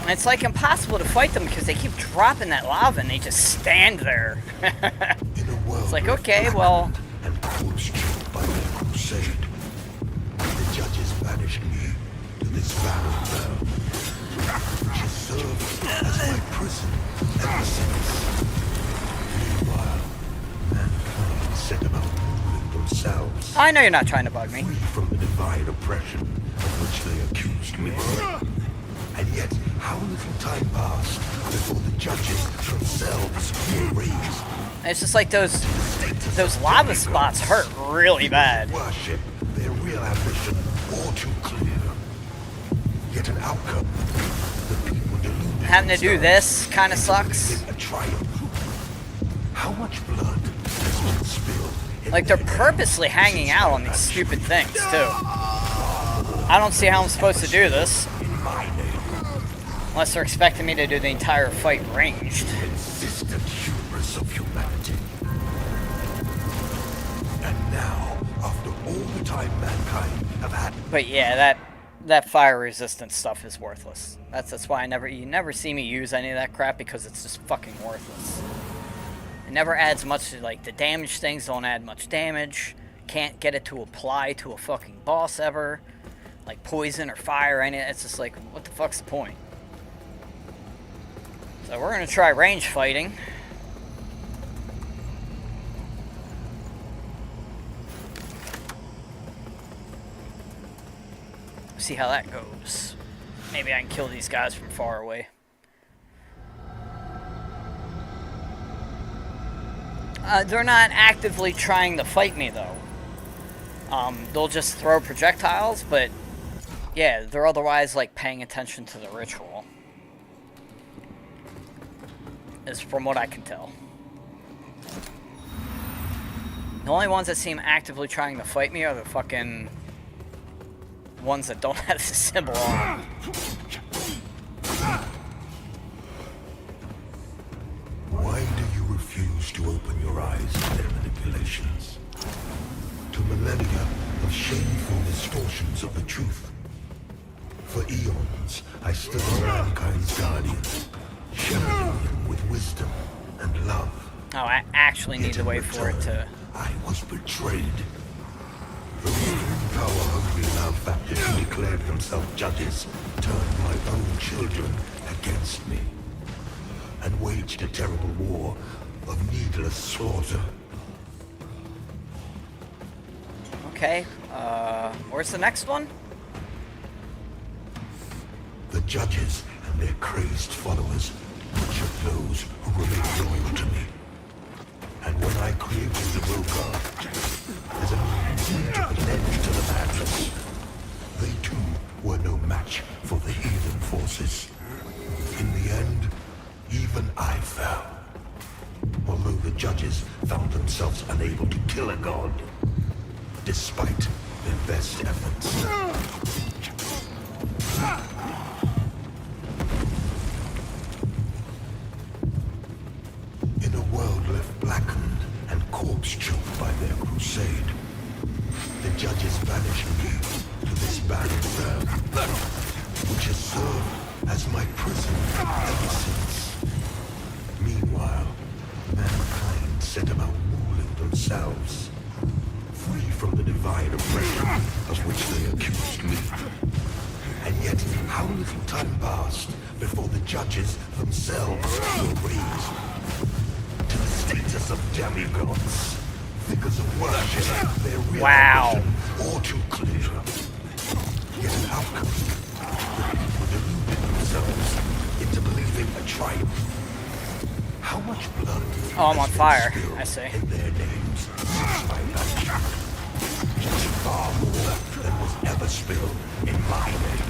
[SPEAKER 1] It's like impossible to fight them because they keep dropping that lava and they just stand there.
[SPEAKER 3] In a world
[SPEAKER 1] It's like, okay, well...
[SPEAKER 3] and corpse-choked by their crusade, the judges banished me to this barren realm, which has served as my prison ever since. Meanwhile, mankind set about ruling themselves,
[SPEAKER 1] I know you're not trying to bug me.
[SPEAKER 3] free from the divine oppression of which they accused me. And yet, how little time passed before the judges themselves were raised.
[SPEAKER 1] It's just like those lava spots hurt really bad.
[SPEAKER 3] Worship their real ambition all too clear. Yet an outcome, the people deluded
[SPEAKER 1] Having to do
[SPEAKER 3] themselves
[SPEAKER 1] this kind of sucks.
[SPEAKER 3] into a triumph. How much blood has been spilled? In
[SPEAKER 1] Like they're
[SPEAKER 3] their
[SPEAKER 1] purposely
[SPEAKER 3] names
[SPEAKER 1] hanging
[SPEAKER 3] since
[SPEAKER 1] out
[SPEAKER 3] my
[SPEAKER 1] on these
[SPEAKER 3] banishment?
[SPEAKER 1] stupid things too. I don't see how I'm supposed to do this.
[SPEAKER 3] In my name,
[SPEAKER 1] Unless they're expecting me to do the entire fight ranged.
[SPEAKER 3] consistent hubris of humanity. And now, after all the time mankind have had
[SPEAKER 1] But yeah, that fire resistance stuff is worthless. That's why you never see me use any of that crap because it's just fucking worthless. It never adds much to, like, the damage things don't add much damage. Can't get it to apply to a fucking boss ever. Like poison or fire or any, it's just like, what the fuck's the point? So we're gonna try range fighting. See how that goes. Maybe I can kill these guys from far away. They're not actively trying to fight me, though. They'll just throw projectiles, but yeah, they're otherwise, like, paying attention to the ritual. Is from what I can tell. The only ones that seem actively trying to fight me are the fucking ones that don't have the symbol on.
[SPEAKER 3] Why do you refuse to open your eyes to their manipulations? To millennia of shameful distortions of the truth. For eons, I stood as mankind's guardian, shepherding them with wisdom and love.
[SPEAKER 1] Oh, I actually need to wait for it to...
[SPEAKER 3] I was betrayed. Those three power-hungry malefactors who declared themselves judges turned my own children against me and waged a terrible war of needless slaughter.
[SPEAKER 1] Okay, where's the next one?
[SPEAKER 3] The judges and their crazed followers butchered those who remained loyal to me. And when I created the Rogar, as a means to put an end to the madness, they too were no match for the heathen forces. In the end, even I fell. Although the judges found themselves unable to kill a god, despite their best efforts. In a world left blackened and corpse-choked by their crusade, the judges banished me to this barren realm, which has served as my prison ever since. Meanwhile, mankind set about ruling themselves, free from the divine oppression of which they accused me. And yet, how little time passed before the judges themselves were raised to the status of demigods, figures of worship, their real ambition all too clear. Yet an outcome, the people deluded themselves into believing a triumph. How much blood
[SPEAKER 1] I'm on
[SPEAKER 3] has been
[SPEAKER 1] fire,
[SPEAKER 3] spilled
[SPEAKER 1] I see.
[SPEAKER 3] in their names since my banishment? Far more than was ever spilled in my name.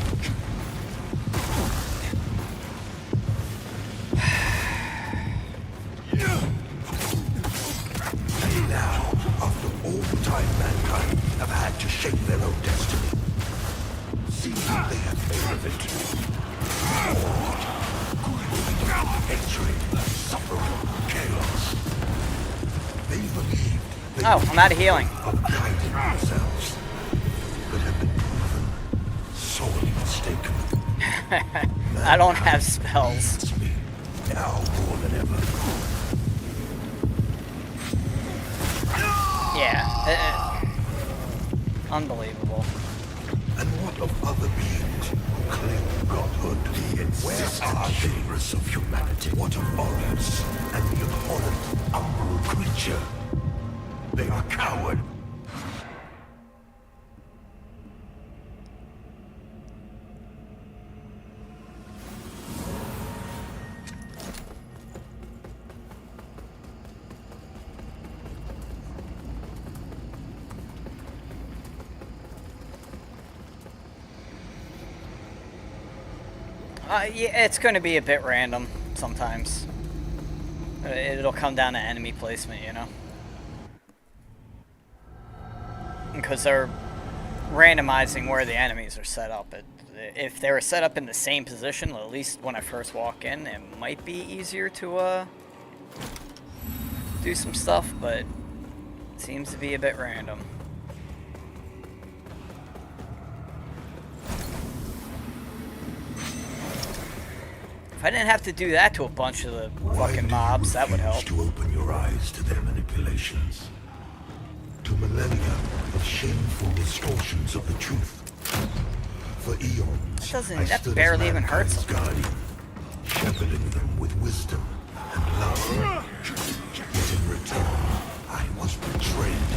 [SPEAKER 3] And now, after all the time mankind have had to shape their own destiny, see what they have made of it. Hatred, suffering, chaos. They believed they
[SPEAKER 1] I'm out of healing.
[SPEAKER 3] of guiding themselves, but have been proven sorely mistaken.
[SPEAKER 1] I don't have spells.
[SPEAKER 3] It's me, now more than ever.
[SPEAKER 1] Yeah. Unbelievable.
[SPEAKER 3] And what of other beings who claim godhood? Where are they of humanity? What of Horus and the abhorrent umbral creature? They are coward.
[SPEAKER 1] Yeah, it's going to be a bit random sometimes. It'll come down to enemy placement, you know? Because they're randomizing where the enemies are set up. If they were set up in the same position, at least when I first walk in, it might be easier to do some stuff, but it seems to be a bit random. If I didn't have to do that to a bunch of the fucking mobs, that would help.
[SPEAKER 3] To open your eyes to their manipulations, to millennia of shameful distortions of the truth. For eons,
[SPEAKER 1] That barely even hurts them.
[SPEAKER 3] guardian, shepherding them with wisdom and love. Yet in return, I was betrayed.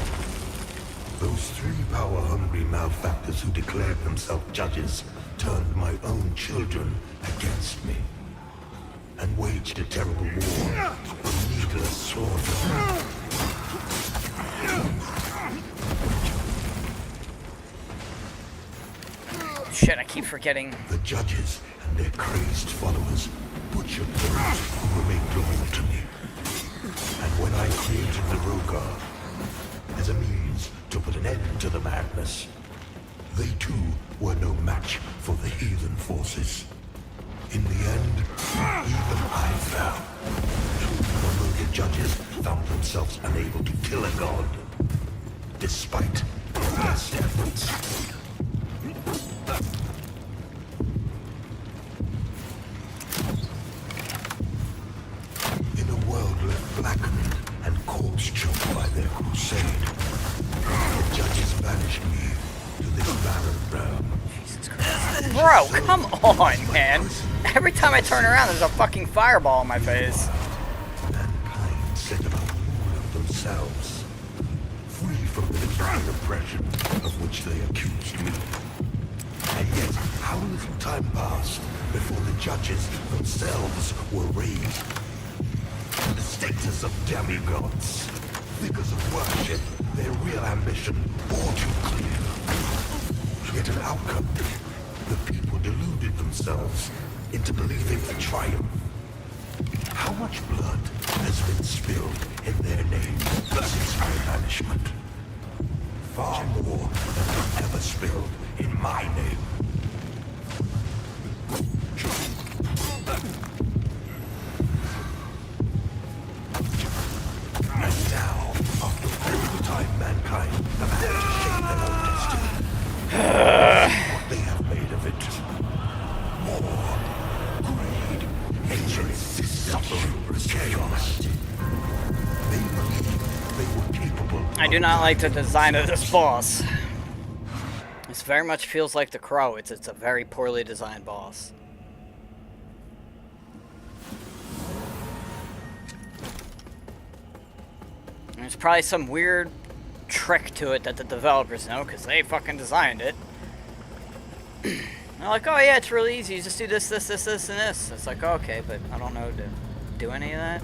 [SPEAKER 3] Those three power-hungry malefactors who declared themselves judges turned my own children against me and waged a terrible war of needless slaughter.
[SPEAKER 1] Shit, I keep forgetting.
[SPEAKER 3] The judges and their crazed followers butchered those who remained loyal to me. And when I created the Rogar as a means to put an end to the madness, they too were no match for the heathen forces. In the end, even I fell. Although the judges found themselves unable to kill a god, despite their best efforts. In a world left blackened and corpse-choked by their crusade, the judges banished me to this barren realm.
[SPEAKER 1] Bro, come on, man. Every time I turn around, there's a fucking fireball in my face.
[SPEAKER 3] Mankind set about rule of themselves, free from the divine oppression of which they accused me. And yet, how little time passed before the judges themselves were raised to the status of demigods, figures of worship, their real ambition all too clear. Yet an outcome, the people deluded themselves into believing the triumph. How much blood has been spilled in their name since my banishment? Far more than was ever spilled in my name. And now, after all the time mankind have had to shape their own destiny, see what they have made of it. War, greed, hatred, suffering, chaos. They believed they were capable.
[SPEAKER 1] I do not like the design of this boss. This very much feels like the Crow. It's a very poorly designed boss. There's probably some weird trick to it that the developers know, because they fucking designed it. They're like, oh yeah, it's really easy. You just do this, this, this, this, and this. It's like, okay, but I don't know to do any of that.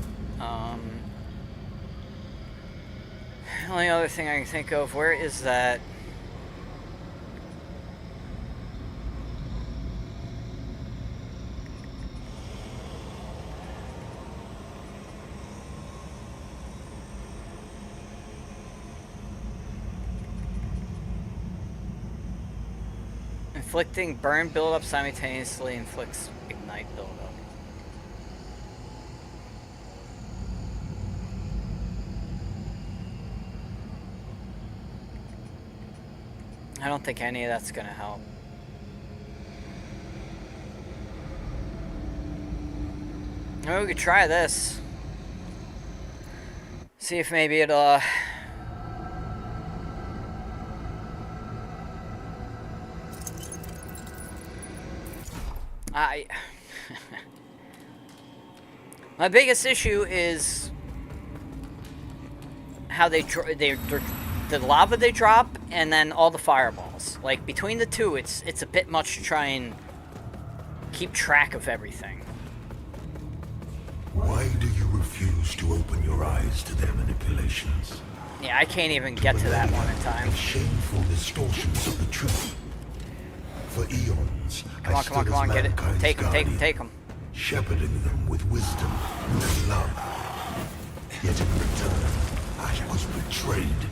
[SPEAKER 1] The only other thing I can think of, where is that? Inflicting burn buildup simultaneously inflicts ignite buildup. I don't think any of that's gonna help. Maybe we could try this. See if maybe it'll my biggest issue is how the lava they drop, and then all the fireballs. Like, between the two, it's a bit much to try and keep track of everything.
[SPEAKER 3] Why do you refuse to open your eyes to their manipulations?
[SPEAKER 1] Yeah, I can't even get to that one in time.
[SPEAKER 3] Shameful distortions of the truth. For eons,
[SPEAKER 1] Come on, get it. Take him.
[SPEAKER 3] Shepherding them with wisdom and love. Yet in return, I was betrayed.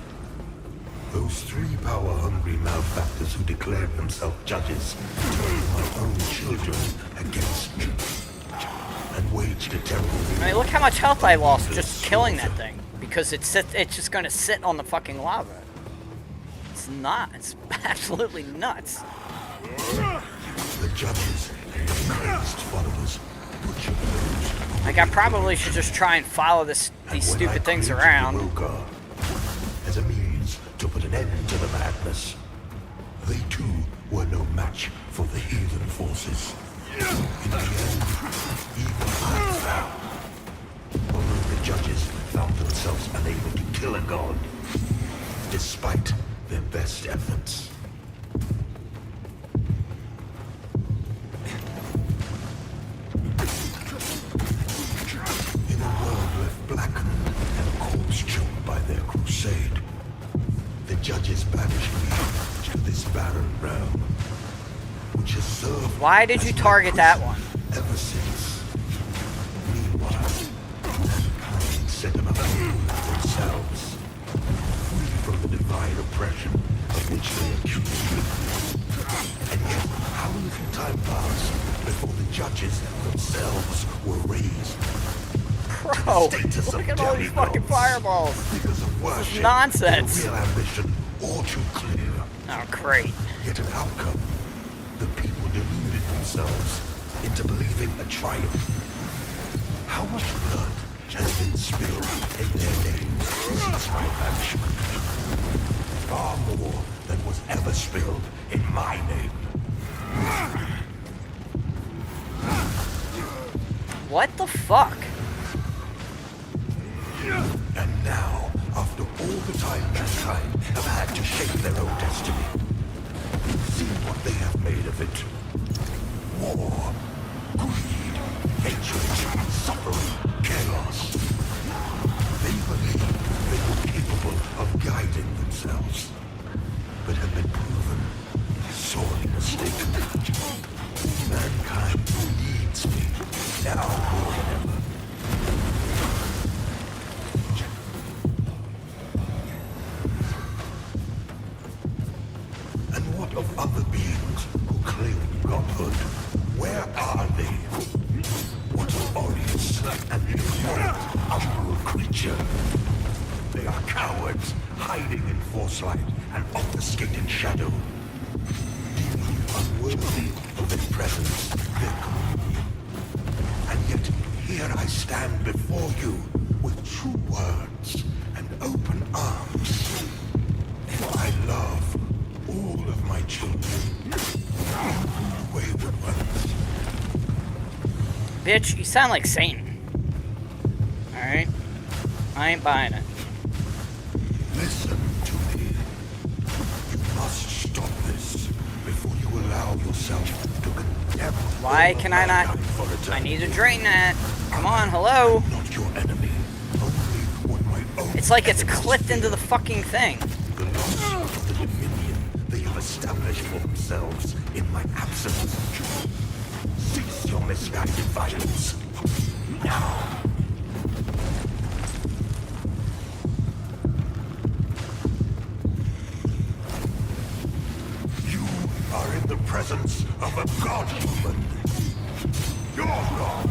[SPEAKER 3] Those three power-hungry malefactors who declared themselves judges turned my own children against me and waged a terrible war.
[SPEAKER 1] I mean, look how much health I lost just killing that thing. Because it's just gonna sit on the fucking lava. It's absolutely nuts.
[SPEAKER 3] The judges and their crazed followers butchered those.
[SPEAKER 1] Like, I probably should just try and follow these stupid things around.
[SPEAKER 3] Rogar, as a means to put an end to the madness, they too were no match for the heathen forces. In the end, even I fell. Although the judges found themselves unable to kill a god, despite their best efforts. In a world left blackened and corpse-choked by their serve.
[SPEAKER 1] Why did you target that one?
[SPEAKER 3] Ever since. Meanwhile, mankind set them up themselves, free from the divine oppression of which they accuse me. And yet, how little time passed before the judges themselves were raised.
[SPEAKER 1] Bro,
[SPEAKER 3] Status
[SPEAKER 1] look
[SPEAKER 3] of
[SPEAKER 1] at all these
[SPEAKER 3] demigods,
[SPEAKER 1] fucking fireballs.
[SPEAKER 3] figures of worship,
[SPEAKER 1] nonsense.
[SPEAKER 3] and a real ambition, all too clear.
[SPEAKER 1] Oh, great.
[SPEAKER 3] Yet an outcome. The people deluded themselves into believing a triumph. How much blood has been spilled in their names since my banishment? Far more than was ever spilled in my name.
[SPEAKER 1] What the fuck?
[SPEAKER 3] And now, after all the time mankind have had to shape their own destiny, see what they have made of it. War, greed, hatred, suffering, chaos. They believed they were capable of guiding themselves, but have been proven sorely mistaken. Mankind needs me now more than ever. And what of other beings who claim godhood? Where are they? What of Aureus and the abhorrent umbral creature? They are cowards, hiding in foresight and obfuscating shadow. Deeming you unworthy of their presence, their communion. And yet, here I stand before you with true words and open arms. For I love all of my children, even wayward ones.
[SPEAKER 1] Bitch, you sound like Satan. Alright? I ain't buying it.
[SPEAKER 3] Listen to me. You must stop this before you allow yourself to condemn.
[SPEAKER 1] Why
[SPEAKER 3] all
[SPEAKER 1] can
[SPEAKER 3] of
[SPEAKER 1] I not?
[SPEAKER 3] mankind for eternity.
[SPEAKER 1] I need to drain that. Come on, hello?
[SPEAKER 3] Not your enemy. Only what my own
[SPEAKER 1] It's like it's
[SPEAKER 3] enemies
[SPEAKER 1] clipped into
[SPEAKER 3] fear.
[SPEAKER 1] the fucking thing.
[SPEAKER 3] The loss of the dominion they have established for themselves in my absence. Cease your misguided violence. Now. You are in the presence of a god-human. You're gone.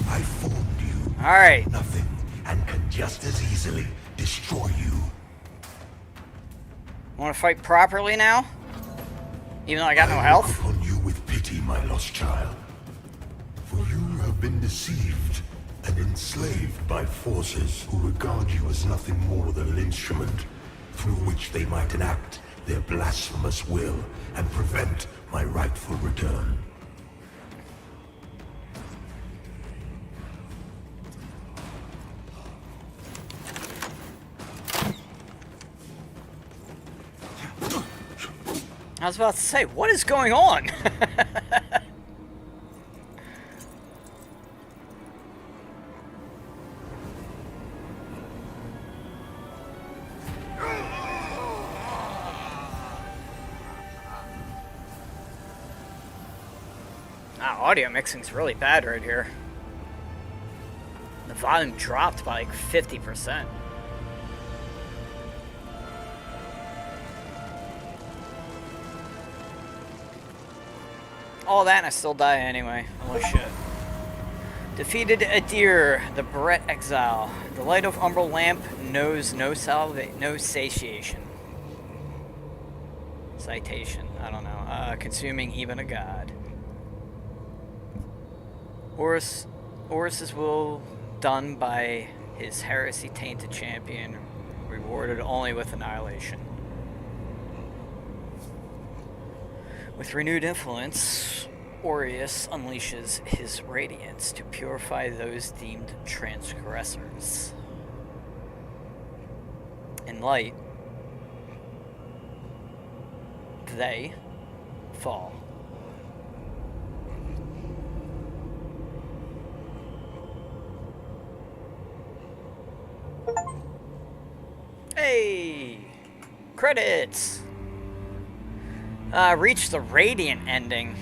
[SPEAKER 3] I formed you.
[SPEAKER 1] Alright.
[SPEAKER 3] Nothing, and can just as easily destroy you.
[SPEAKER 1] Want to fight properly now? Even though I got no
[SPEAKER 3] I
[SPEAKER 1] health?
[SPEAKER 3] look upon you with pity, my lost child. For you have been deceived and enslaved by forces who regard you as nothing more than an instrument through which they might enact their blasphemous will and prevent my rightful return.
[SPEAKER 1] I was about to say, what is going on? Audio mixing's really bad right here. The volume dropped by like 50%. All that and I still die anyway. Oh shit. Defeated Adyr, the Brett Exile. The light of Umbral Lamp knows no satiation. Citation, I don't know. Consuming even a god. Horus's will done by his heresy-tainted champion, rewarded only with annihilation. With renewed influence, Aureus unleashes his radiance to purify those deemed transgressors. In light, they fall. Hey! Credits! Reach the Radiant ending.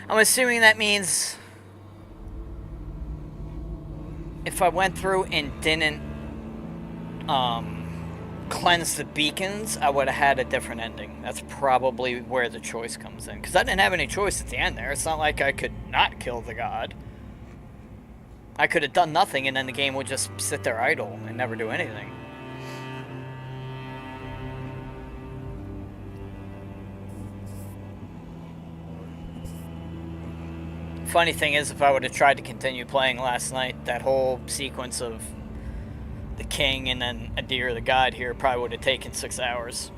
[SPEAKER 1] I'm assuming that means if I went through and didn't cleanse the beacons, I would have had a different ending. That's probably where the choice comes in. Because I didn't have any choice at the end there. It's not like I could not kill the god. I could have done nothing and then the game would just sit there idle and never do anything. Funny thing is, if I would have tried to continue playing last night, that whole sequence of the king and then Adyr the god here probably would have taken 6 hours.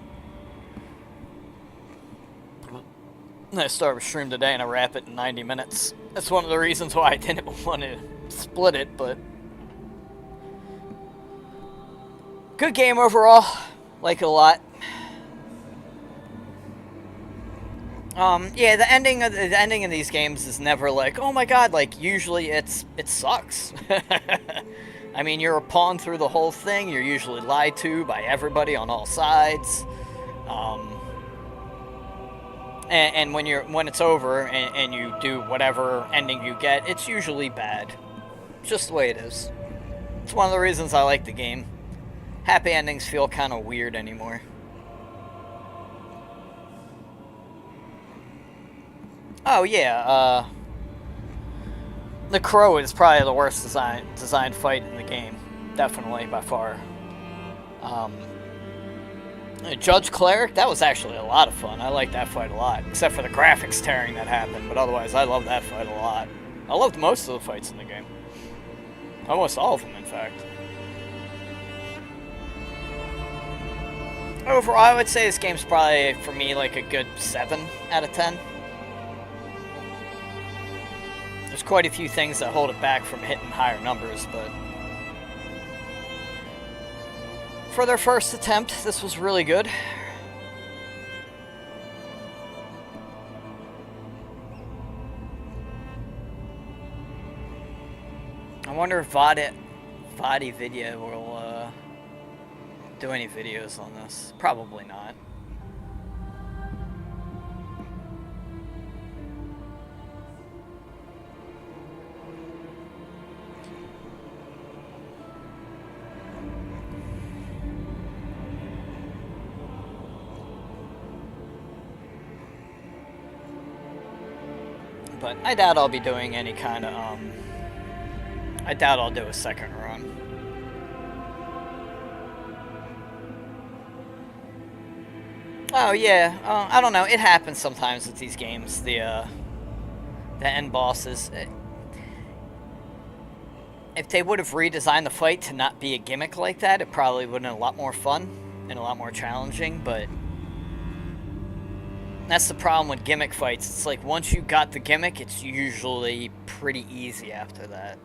[SPEAKER 1] I started a stream today and I wrap it in 90 minutes. That's one of the reasons why I didn't want to split it, but good game overall. Like it a lot. Yeah, the ending of these games is never like, oh my god, like usually it sucks. I mean, you're a pawn through the whole thing. You're usually lied to by everybody on all sides. And when it's over and you do whatever ending you get, it's usually bad. It's just the way it is. It's one of the reasons I like the game. Happy endings feel kind of weird anymore. Oh yeah, the crow is probably the worst designed fight in the game, definitely by far. Judge Cleric, that was actually a lot of fun. I like that fight a lot, except for the graphics tearing that happened. But otherwise, I love that fight a lot. I loved most of the fights in the game, almost all of them, in fact. Overall, I would say this game's probably for me like a good 7 out of 10. There's quite a few things that hold it back from hitting higher numbers, but for their first attempt, this was really good. I wonder if Vadi Video will do any videos on this. Probably not. But I doubt I'll be doing any kind of, I doubt I'll do a second run. Oh yeah, I don't know, it happens sometimes with these games, the end bosses. If they would have redesigned the fight to not be a gimmick like that, it probably would have been a lot more fun and a lot more challenging, but that's the problem with gimmick fights. It's like once you got the gimmick, it's usually pretty easy after that.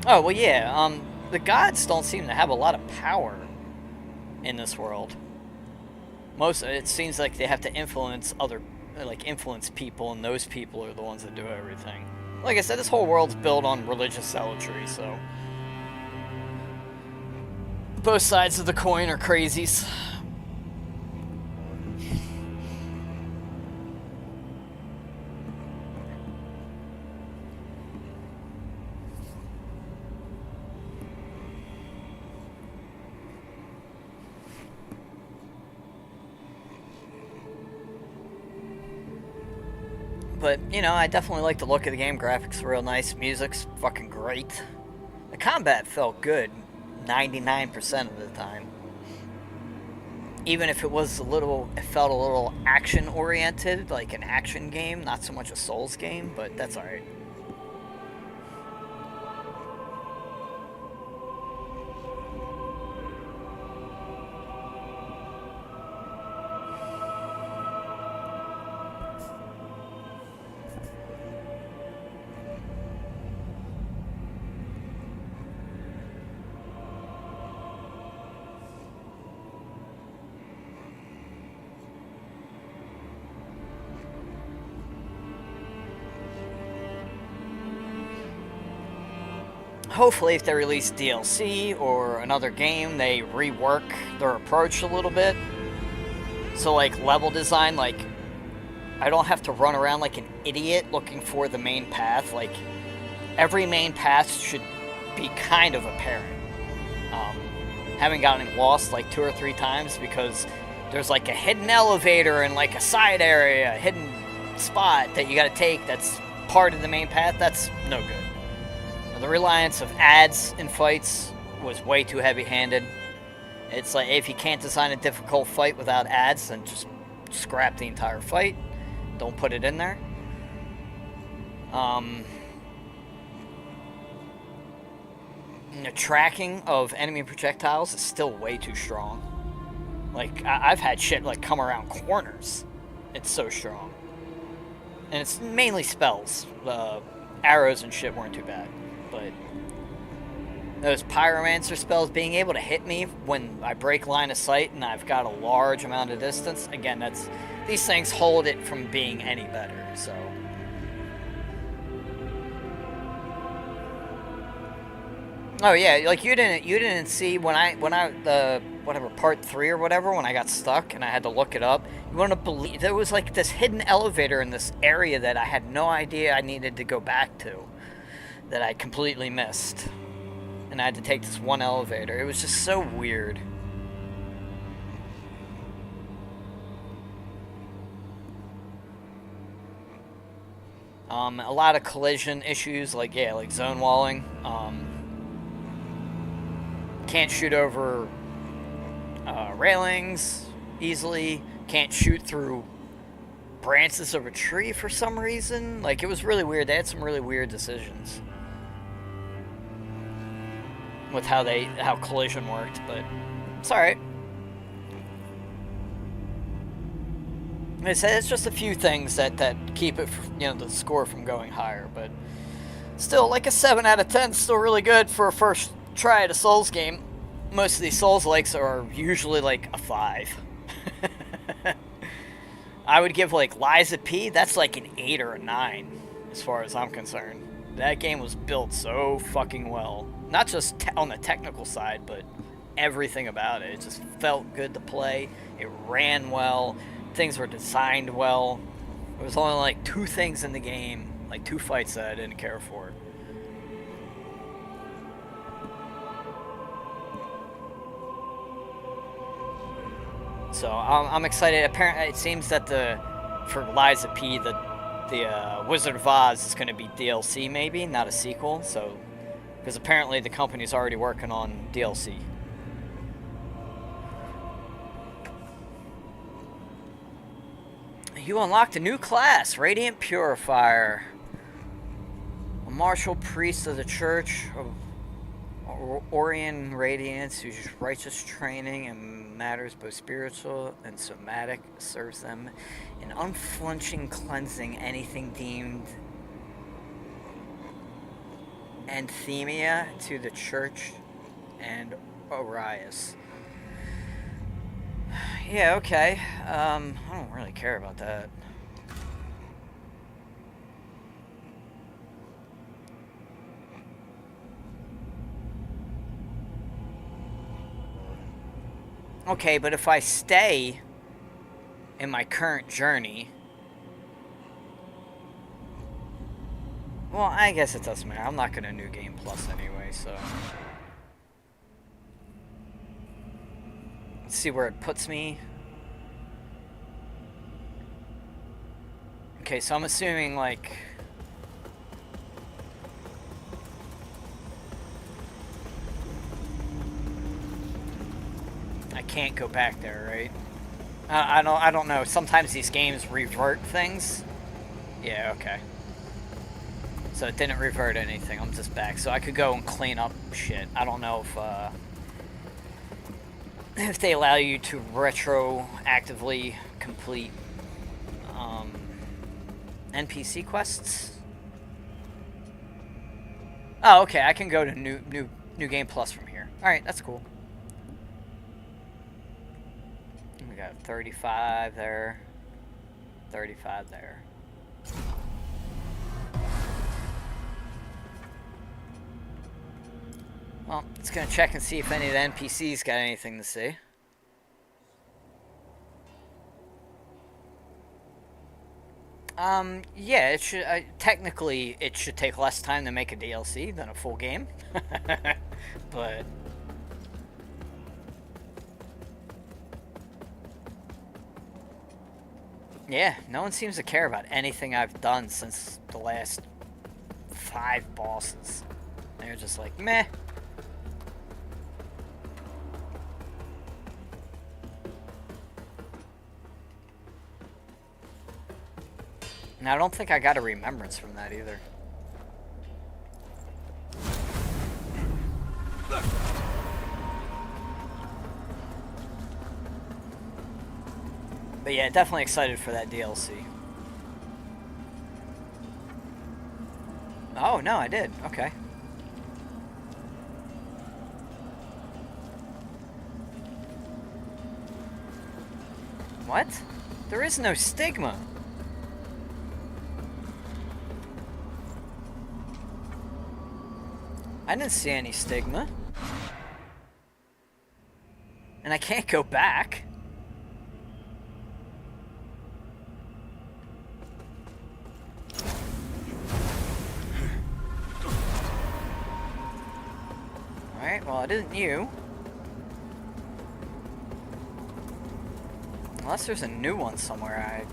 [SPEAKER 1] Oh, well, yeah, the gods don't seem to have a lot of power in this world. It seems like they have to influence influence people, and those people are the ones that do everything. Like I said, this whole world's built on religious zealotry, so both sides of the coin are crazies. But, you know, I definitely like the look of the game. Graphics are real nice. Music's fucking great. The combat felt good 99% of the time. Even if it was it felt a little action-oriented, like an action game, not so much a Souls game, but that's alright. hopefully if they release DLC or another game, they rework their approach a little bit. So like level design, like I don't have to run around like an idiot looking for the main path. Like every main path should be kind of apparent. Haven't gotten lost like 2 or 3 times because there's like a hidden elevator and like a side area, a hidden spot that you gotta take that's part of the main path. That's no good. The reliance of ads in fights was way too heavy-handed. It's like, if you can't design a difficult fight without ads, then just scrap the entire fight. Don't put it in there. The tracking of enemy projectiles is still way too strong. Like, I've had shit like come around corners. It's so strong. And it's mainly spells. Arrows and shit weren't too bad. But those pyromancer spells being able to hit me when I break line of sight and I've got a large amount of distance, again, these things hold it from being any better, so. Oh yeah, like you didn't see when whatever part 3 or whatever, when I got stuck and I had to look it up. You want to believe there was like this hidden elevator in this area that I had no idea I needed to go back to, that I completely missed, and I had to take this one elevator. It was just so weird. A lot of collision issues, like zone walling. Can't shoot over railings easily. Can't shoot through branches of a tree for some reason. Like, it was really weird. They had some really weird decisions with how collision worked, but it's alright. Like I said, it's just a few things that keep it, the score from going higher, but still, like a 7 out of 10 is still really good for a first try at a Souls game. Most of these Souls-likes are usually like a 5. I would give like Lies of P, that's like an 8 or a 9, as far as I'm concerned. That game was built so fucking well. Not just on the technical side, but everything about it. It just felt good to play. It ran well. Things were designed well. There was only like 2 things in the game, like 2 fights that I didn't care for. So I'm excited. Apparently, it seems that for Lies of P, the Wizard of Oz is going to be DLC, maybe, not a sequel. So, because apparently the company's already working on DLC. You unlocked a new class, Radiant Purifier. A martial priest of the Church of Orion Radiance, whose righteous training in matters both spiritual and somatic serves them in unflinching cleansing anything deemed anthemia to the Church and Orias. Yeah, okay. I don't really care about that. Okay, but if I stay in my current journey... Well, I guess it doesn't matter. I'm not going to New Game Plus anyway, so... Let's see where it puts me. Okay, so I'm assuming, like... I can't go back there, right? I don't know. Sometimes these games revert things. Yeah, okay. So it didn't revert anything. I'm just back. So I could go and clean up shit. I don't know if they allow you to retroactively complete NPC quests. Oh, okay. I can go to New Game Plus from here. All right, that's cool. We got 35 there, 35 there. Well, it's gonna check and see if any of the NPCs got anything to say. Yeah, it should, technically, it should take less time to make a DLC than a full game. But... yeah, no one seems to care about anything I've done since the last 5 bosses. They're just like, meh. Now, I don't think I got a remembrance from that either. But yeah, definitely excited for that DLC. Oh, no, I did. Okay. What? There is no stigma. I didn't see any stigma. And I can't go back. Alright, well, it isn't you. Unless there's a new one somewhere I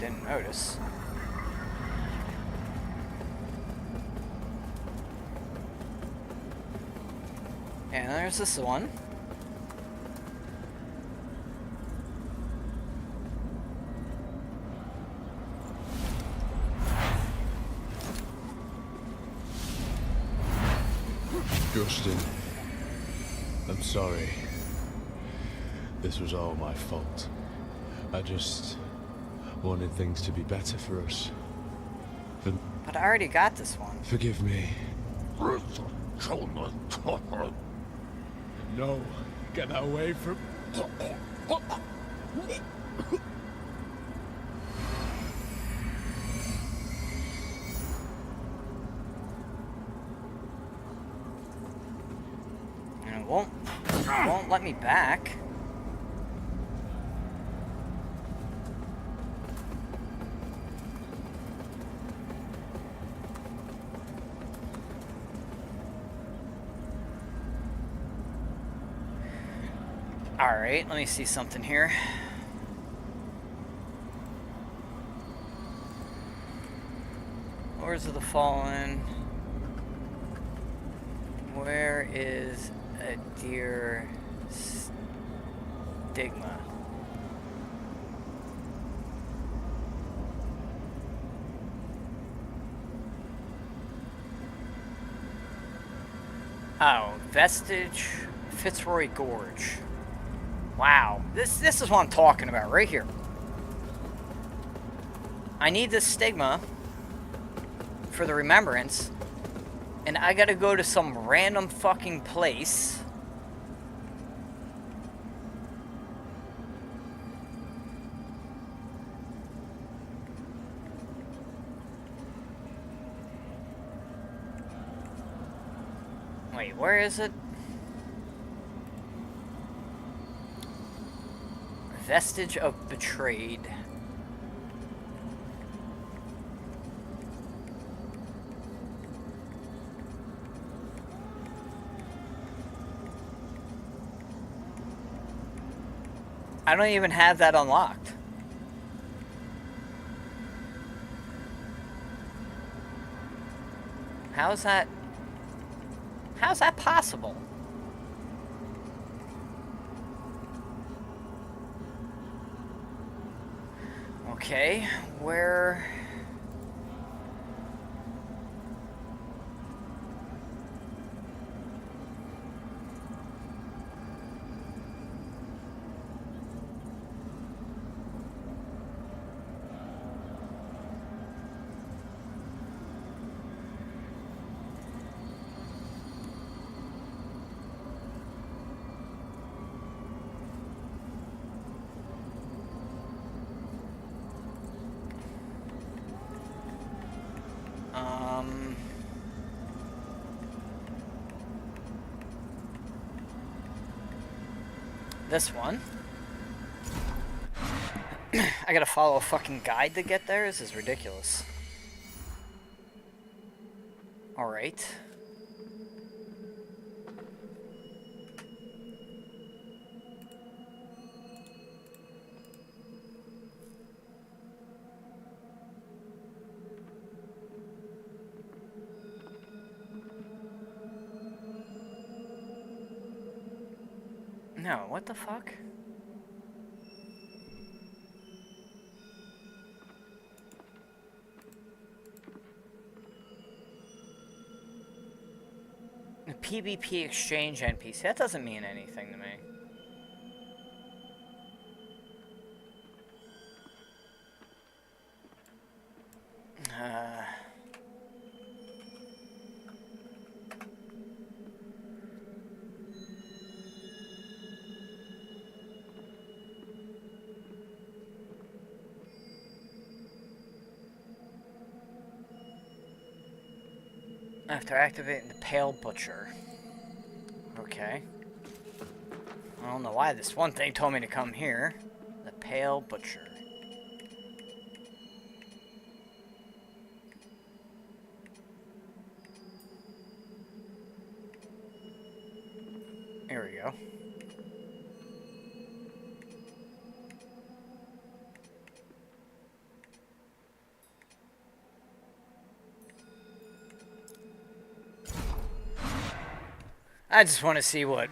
[SPEAKER 1] didn't notice. And there's this one.
[SPEAKER 2] Justin, I'm sorry. This was all my fault. I just wanted things to be better for us.
[SPEAKER 1] But I already got this one.
[SPEAKER 2] Forgive me. No, get away from...
[SPEAKER 1] And it won't let me back. Alright, let me see something here. Lords of the Fallen. Where is Adyr stigma? Oh, Vestige, Fitzroy Gorge. Wow, this is what I'm talking about right here. I need this stigma for the remembrance, and I gotta go to some random fucking place. Wait, where is it? Vestige of Betrayed. I don't even have that unlocked. How's that possible? Okay, where... this one. I gotta follow a fucking guide to get there? This is ridiculous. Alright. No, what the fuck? The PvP exchange NPC, that doesn't mean anything to me. After activating the Pale Butcher. Okay. I don't know why this one thing told me to come here. The Pale Butcher. Here we go. I just want to see what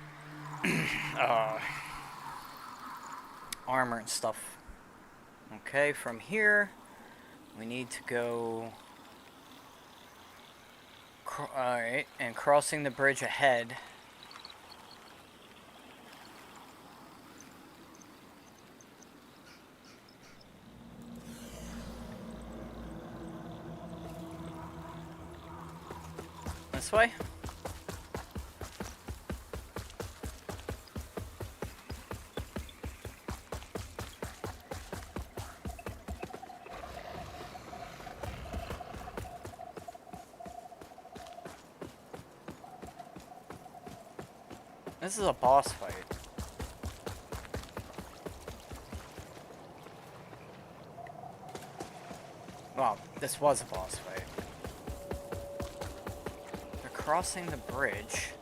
[SPEAKER 1] armor and stuff. Okay, from here we need to go. Alright, and crossing the bridge ahead. This way? This is a boss fight. Well, this was a boss fight. They're crossing the bridge.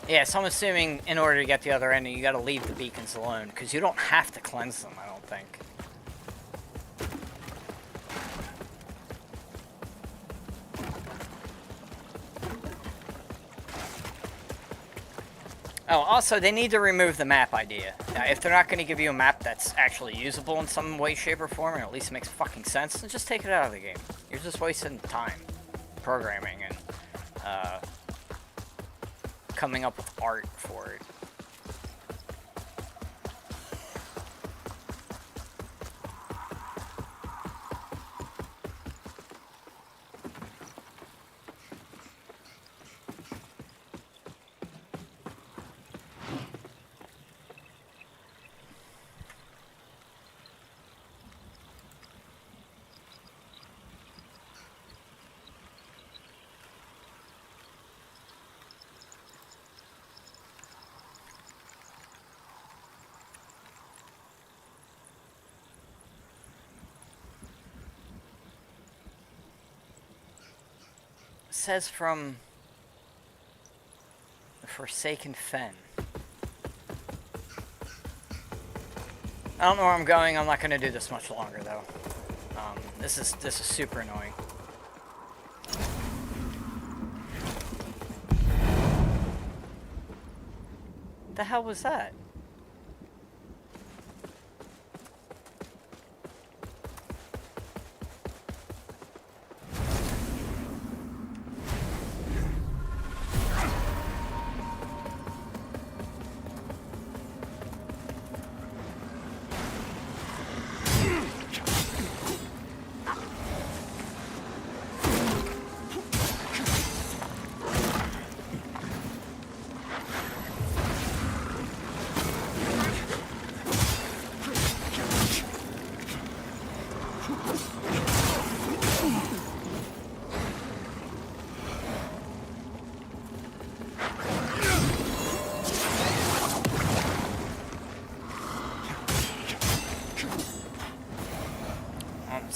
[SPEAKER 1] Yeah, so I'm assuming in order to get the other ending, you gotta leave the beacons alone, because you don't have to cleanse them, I don't think. Oh, also, they need to remove the map idea. Now, if they're not going to give you a map that's actually usable in some way, shape, or form, or at least makes fucking sense, then just take it out of the game. You're just wasting time programming and coming up with art for it. Says from the Forsaken Fen. I don't know where I'm going. I'm not going to do this much longer though. This is super annoying. The hell was that?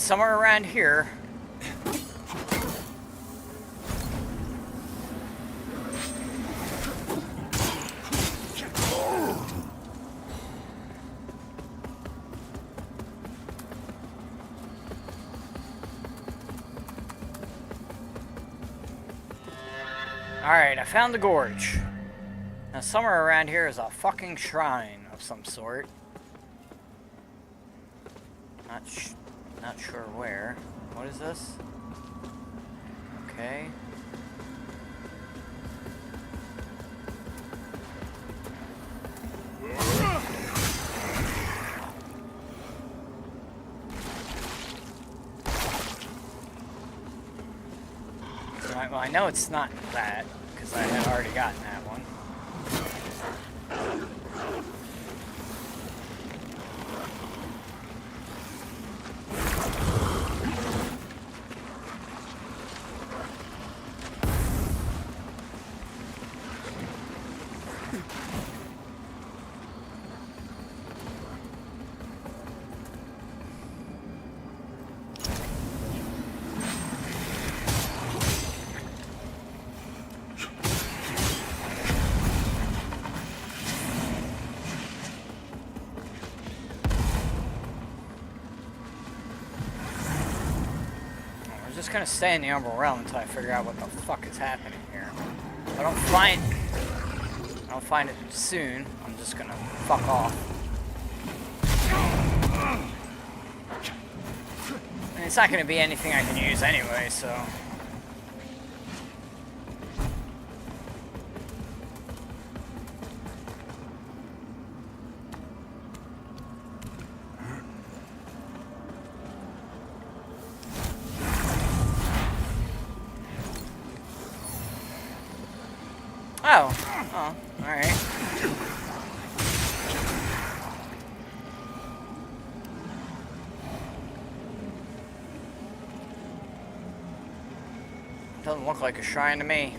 [SPEAKER 1] somewhere around here. Alright, I found the gorge. Now somewhere around here is a fucking shrine of some sort. Not sure where. What is this? Okay. Well, I know it's not that, because I had already gotten that one. Just gonna stay in the Umbral Realm until I figure out what the fuck is happening here. If I don't find it soon, I'm just gonna fuck off. And it's not gonna be anything I can use anyway, so. Oh, alright. Doesn't look like a shrine to me.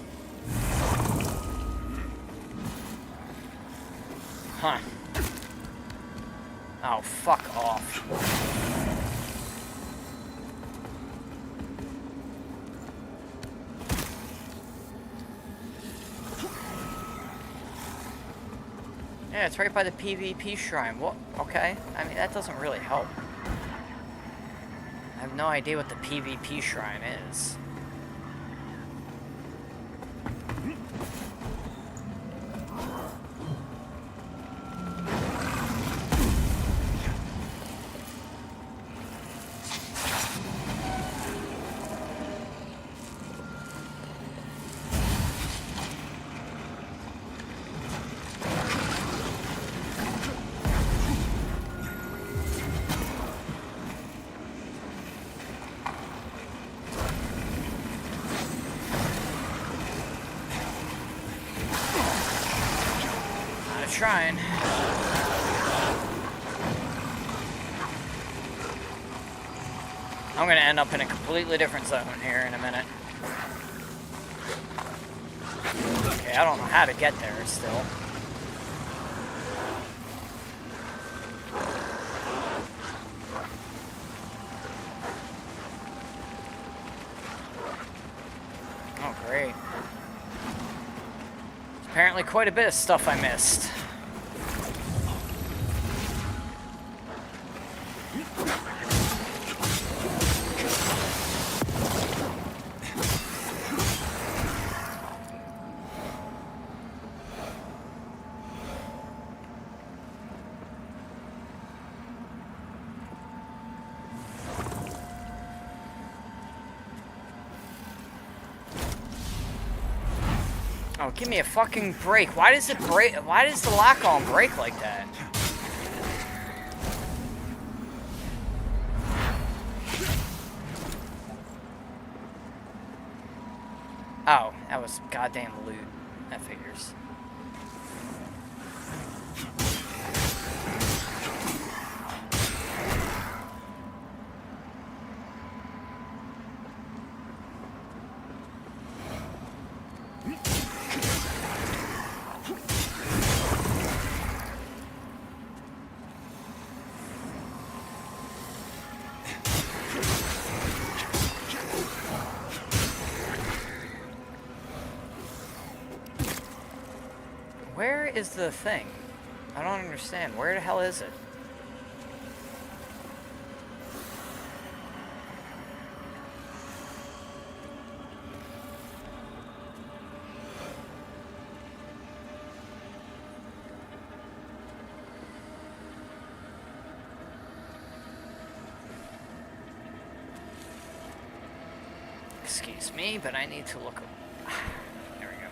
[SPEAKER 1] Huh. Oh, fuck off. Yeah, it's right by the PvP shrine. What? Okay. I mean, that doesn't really help. I have no idea what the PvP shrine is. Shrine. I'm gonna end up in a completely different zone here in a minute. Okay, I don't know how to get there still. Oh, great. Apparently quite a bit of stuff I missed. Oh, give me a fucking break. Why does it break? Why does the lock-on break like that? Oh, that was goddamn loot. That figures. is the thing? I don't understand. Where the hell is it? Excuse me, but I need to look up. There we go.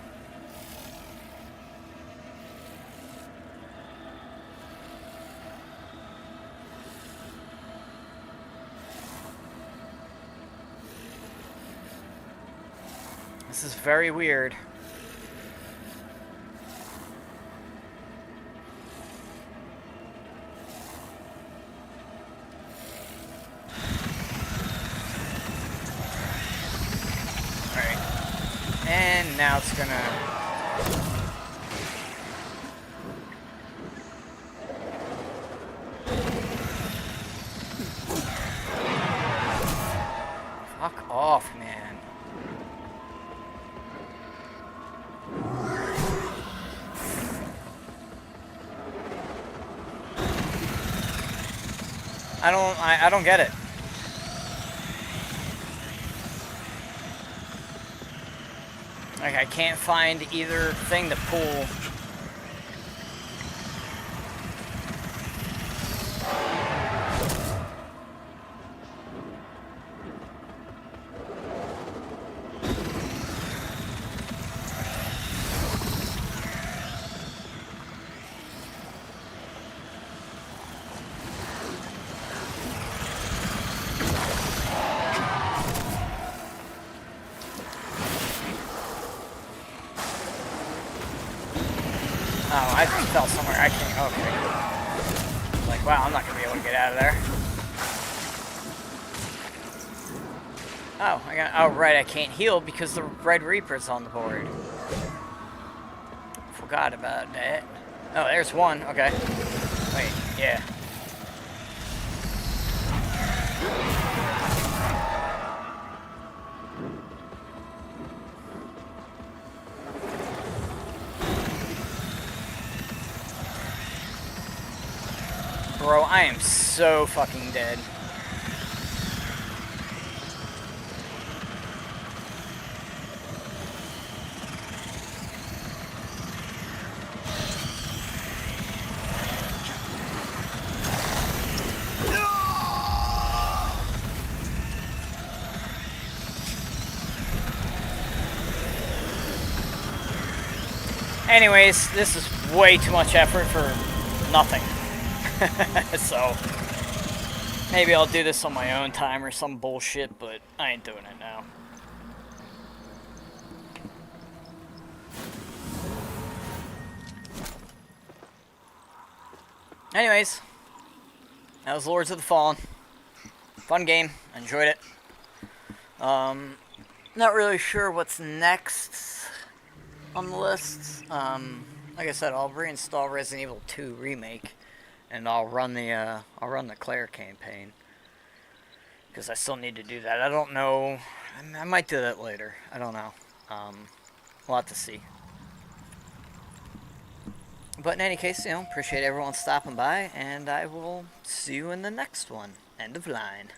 [SPEAKER 1] This is very weird. And now it's gonna... Fuck off, man. I don't get it. Like, I can't find either thing to pull. Oh, I just fell somewhere. I can't. Okay. Like, wow, I'm not gonna be able to get out of there. Oh, oh, right, I can't heal because the Red Reaper's on the board. Forgot about that. Oh, there's one. Okay. Wait, yeah. Bro, I am so fucking dead. Anyways, this is way too much effort for nothing. So, maybe I'll do this on my own time or some bullshit, but I ain't doing it now. Anyways, that was Lords of the Fallen. Fun game. Enjoyed it. Not really sure what's next on the list. Like I said, I'll reinstall Resident Evil 2 Remake. And I'll run the Claire campaign, because I still need to do that. I don't know. I might do that later. I don't know. We'll have to see. But in any case, appreciate everyone stopping by, and I will see you in the next one. End of line.